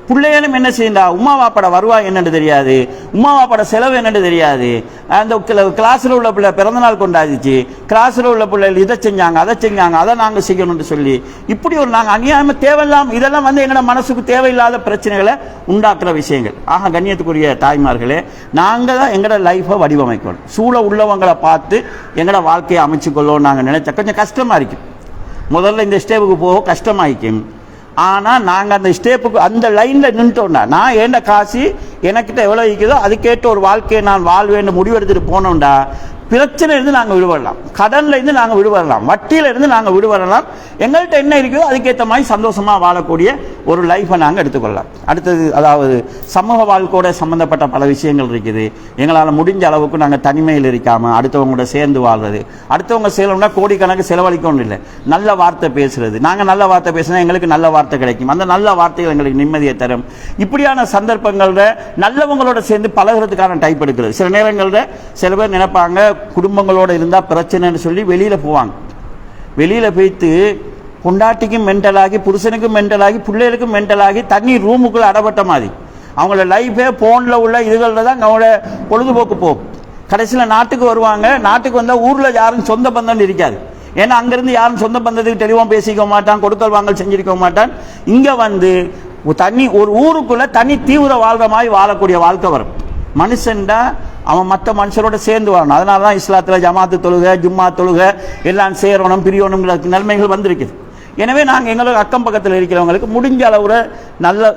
பிள்ளைகளும் என்ன செய்யண்டா, உமா வாப்பட வருவாய் என்னன்னு தெரியாது, உமா வாப்பட செலவு என்னன்னு தெரியாது. அந்த கிளாஸில் உள்ள பிள்ளை பிறந்தநாள் கொண்டாடிச்சு, கிளாஸில் உள்ள பிள்ளைகள் இதை செஞ்சாங்க அதை செஞ்சாங்க, அதை நாங்கள் செய்யணும்னு சொல்லி இப்படி ஒரு நாங்கள் அநியாயமாக தேவையில்லாமல் இதெல்லாம் வந்து எங்களோட மனசுக்கு தேவையில்லாத பிரச்சனைகளை உண்டாக்குற விஷயங்கள். ஆக கண்ணியத்துக்குரிய தாய்மார்களே, நாங்கள் தான் எங்களோட லைஃப்பை வடிவமைக்கணும். சூழ உள்ளவங்களை பார்த்து எங்களோட வாழ்க்கையை அமைச்சுக்கொள்ளோம் நாங்கள் நினைச்சா கொஞ்சம் கஷ்டமாக இருக்கும். முதல்ல இந்த ஸ்டேப்புக்கு போக கஷ்டமாயிக்கும். ஆனால் நாங்கள் அந்த ஸ்டேப்புக்கு அந்த லைனில் நின்றுட்டோம்னா, நான் ஏண்ட காசு எனக்கிட்ட எவ்வளோ இருக்குதோ அதுக்கேற்ற ஒரு வாழ்க்கையை நான் வாழ்வேன்னு முடிவெடுத்துட்டு போனோம்டா பிரச்சனை இருந்து நாங்கள் விடுபடலாம், கடன்ல இருந்து நாங்கள் விடுபடலாம், வட்டியில இருந்து நாங்கள் விடுபடலாம். எங்கள்கிட்ட என்ன இருக்குதோ அதுக்கேற்ற மாதிரி சந்தோஷமாக வாழக்கூடிய ஒரு லைஃப்பை நாங்கள் எடுத்துக்கொள்ளலாம். அடுத்தது அதாவது சமூக வாழ்க்கையோட சம்மந்தப்பட்ட பல விஷயங்கள் இருக்குது. எங்களால் முடிஞ்ச அளவுக்கு நாங்கள் தனிமையில் இருக்காமல் அடுத்தவங்களோட சேர்ந்து வாழ்றது. அடுத்தவங்க செய்யணும்னா கோடிக்கணக்கு செலவழிக்கணும் இல்லை, நல்ல வார்த்தை பேசுறது. நாங்கள் நல்ல வார்த்தை பேசினா எங்களுக்கு நல்ல வார்த்தை கிடைக்கும், அந்த நல்ல வார்த்தைகள் எங்களுக்கு நிம்மதியை தரும். இப்படியான சந்தர்ப்பங்களில் நல்லவங்களோட சேர்ந்து பழகிறதுக்கான டைப் எடுக்கிறது. சில நேரங்களில் சில பேர் நினைப்பாங்க குடும்பங்களோட இருந்தால் பிரச்சனைன்னு சொல்லி வெளியில் போவாங்க. வெளியில் போய்த்து பொண்டாட்டிக்கும் மென்டலாகி, புருஷனுக்கும் மென்டலாகி, பிள்ளைகளுக்கும் மென்டலாகி, தண்ணி ரூமுக்குள்ளே அடப்பட்ட மாதிரி அவங்களோட லைஃபே ஃபோனில் உள்ள இதுகளில் தான் அவங்களோட பொழுதுபோக்கு போகும். கடைசியில் நாட்டுக்கு வருவாங்க. நாட்டுக்கு வந்தால் ஊரில் யாரும் சொந்த பந்தம் இருக்காது. ஏன்னா அங்கேருந்து யாரும் சொந்த பந்தத்துக்கு தெளிவாக பேசிக்க மாட்டான், கொடுக்கல் வாங்கல் செஞ்சிருக்க மாட்டான். இங்கே வந்து தண்ணி ஒரு ஊருக்குள்ளே தனி தீவிர வாழ்கிற மாதிரி வாழக்கூடிய வாழ்க்கை வரும். மனுஷன்டா அவன் மற்ற மனுஷரோட சேர்ந்து வரணும். அதனால தான் இஸ்லாத்தில் ஜமாத்து தொழுகை, ஜும்மா தொழுகை எல்லாம் சேரணும் பிரியணுங்கிற நன்மைகள் வந்திருக்குது. எனவே நாங்கள் எங்களுக்கு அக்கம் பக்கத்தில் இருக்கிறவங்களுக்கு முடிஞ்ச அளவுல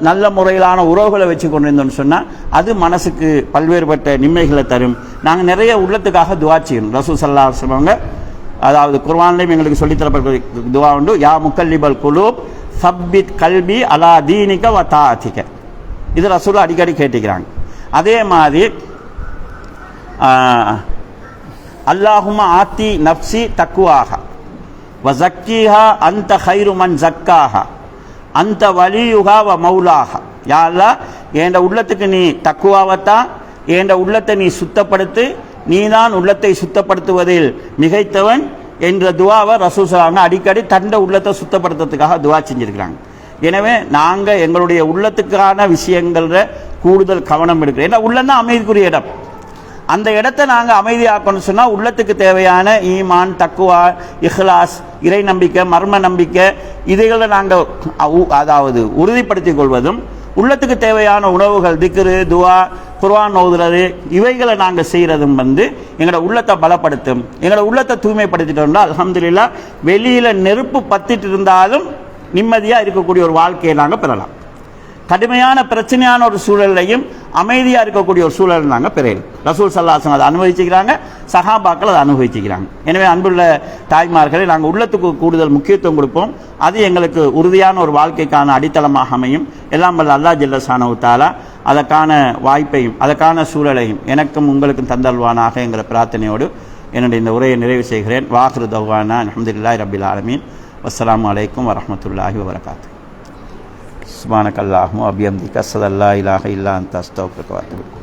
நல்ல முறையிலான உறவுகளை வச்சு கொண்டு இருந்தோம்னு சொன்னால் அது மனசுக்கு பல்வேறுபட்ட நிம்மதிகளை தரும். நாங்கள் நிறைய உள்ளத்துக்காக துவா செய்யணும். ரசூல் ஸல்லல்லாஹு அலைஹி வஸல்லம் அதாவது குர்ஆன்லையும் எங்களுக்கு சொல்லித்தரப்பட்ட துவா உண்டு, யா முக்கல்லிபல் குலூப் சப்பித் கல்பி அலா தீனிக வ தாஅதிக. இது ரசூல் அடிக்கடி கேட்டுக்கிறாங்க. அதே மாதிரி அல்லாஹும்ம ஆத்தி நப்சி தக்குவாஹா வஸக்கீஹா அன்த கைரு மன் ஜக்காஹா அன்த வலியுஹா வ மௌலாஹா. யா அல்லாஹ், என் உள்ளத்துக்கு நீ தக்குவாவத்தான், என் உள்ளத்தை நீ சுத்தப்படுத்து, நீதான் உள்ளத்தை சுத்தப்படுத்துவதில் மிகைத்தவன் என்ற துவாவை ரசூல் ஸல்லல்லாஹு அலைஹி வஸல்லம் அடிக்கடி தண்ட உள்ளத்தை சுத்தப்படுத்துறதுக்காக துவா செஞ்சிருக்கிறாங்க. எனவே நாங்கள் எங்களுடைய உள்ளத்துக்கான விஷயங்கள கூடுதல் கவனம் எடுக்கிறோம். ஏன்னா உள்ளந்தான் அமைதிக்குரிய இடம். அந்த இடத்தை நாங்கள் அமைதியாக்கணும்னு சொன்னால் உள்ளத்துக்கு தேவையான ஈமான், தக்குவா, இஹ்லாஸ், இறை நம்பிக்கை, மர்ம நம்பிக்கை இதைகளை நாங்கள் அதாவது உறுதிப்படுத்திக் கொள்வதும், உள்ளத்துக்கு தேவையான உணவுகள் திக்ரு, துவா, குர்ஆன் ஓதுறது இவைகளை நாங்கள் செய்கிறதும் எங்களோட உள்ளத்தை பலப்படுத்தும். எங்களோட உள்ளத்தை தூய்மைப்படுத்திட்டோம்னா அல்ஹம்துலில்லாஹ் வெளியில் நெருப்பு பத்திட்டு இருந்தாலும் நிம்மதியாக இருக்கக்கூடிய ஒரு வாழ்க்கையை நாங்கள் பெறலாம். கடுமையான பிரச்சனையான ஒரு சூழலையும் அமைதியாக இருக்கக்கூடிய ஒரு சூழல் இருந்தாங்க பிறையில். ரசூல் ஸல்லல்லாஹு அலைஹி வஸல்லம் அதை அனுபவிச்சுக்கிறாங்க, சஹாபாக்கள் அதை அனுபவிச்சுக்கிறாங்க. எனவே அன்புள்ள தாய்மார்களை நாங்கள் உள்ளத்துக்கு கூடுதல் முக்கியத்துவம் கொடுப்போம். அது எங்களுக்கு உறுதியான ஒரு வாழ்க்கைக்கான அடித்தளமாக அமையும். எல்லாம் வல்ல அல்லாஹ் ஜல்ல ஷானஹு தஆலா அதற்கான வாய்ப்பையும் அதற்கான சூழலையும் எனக்கும் உங்களுக்கும் தந்தல்வானாக என்கிற பிரார்த்தனையோடு என்னுடைய இந்த உரையை நிறைவு செய்கிறேன். வாஹிரு தவ்வானா அல்ஹம்துலில்லாஹி ரப்பில் ஆலமீன். வஸ்ஸலாமு அலைக்கும் வரஹ்மத்துல்லாஹி வபரகாத்துஹு. சுப்ஹானக அல்லாஹும்ம வ பிஹம்திக அஷ்ஹது அல்லா இலாஹா இல்லா அன்த அஸ்தக்ஃபிருக வ அத்தூபு இலைக்.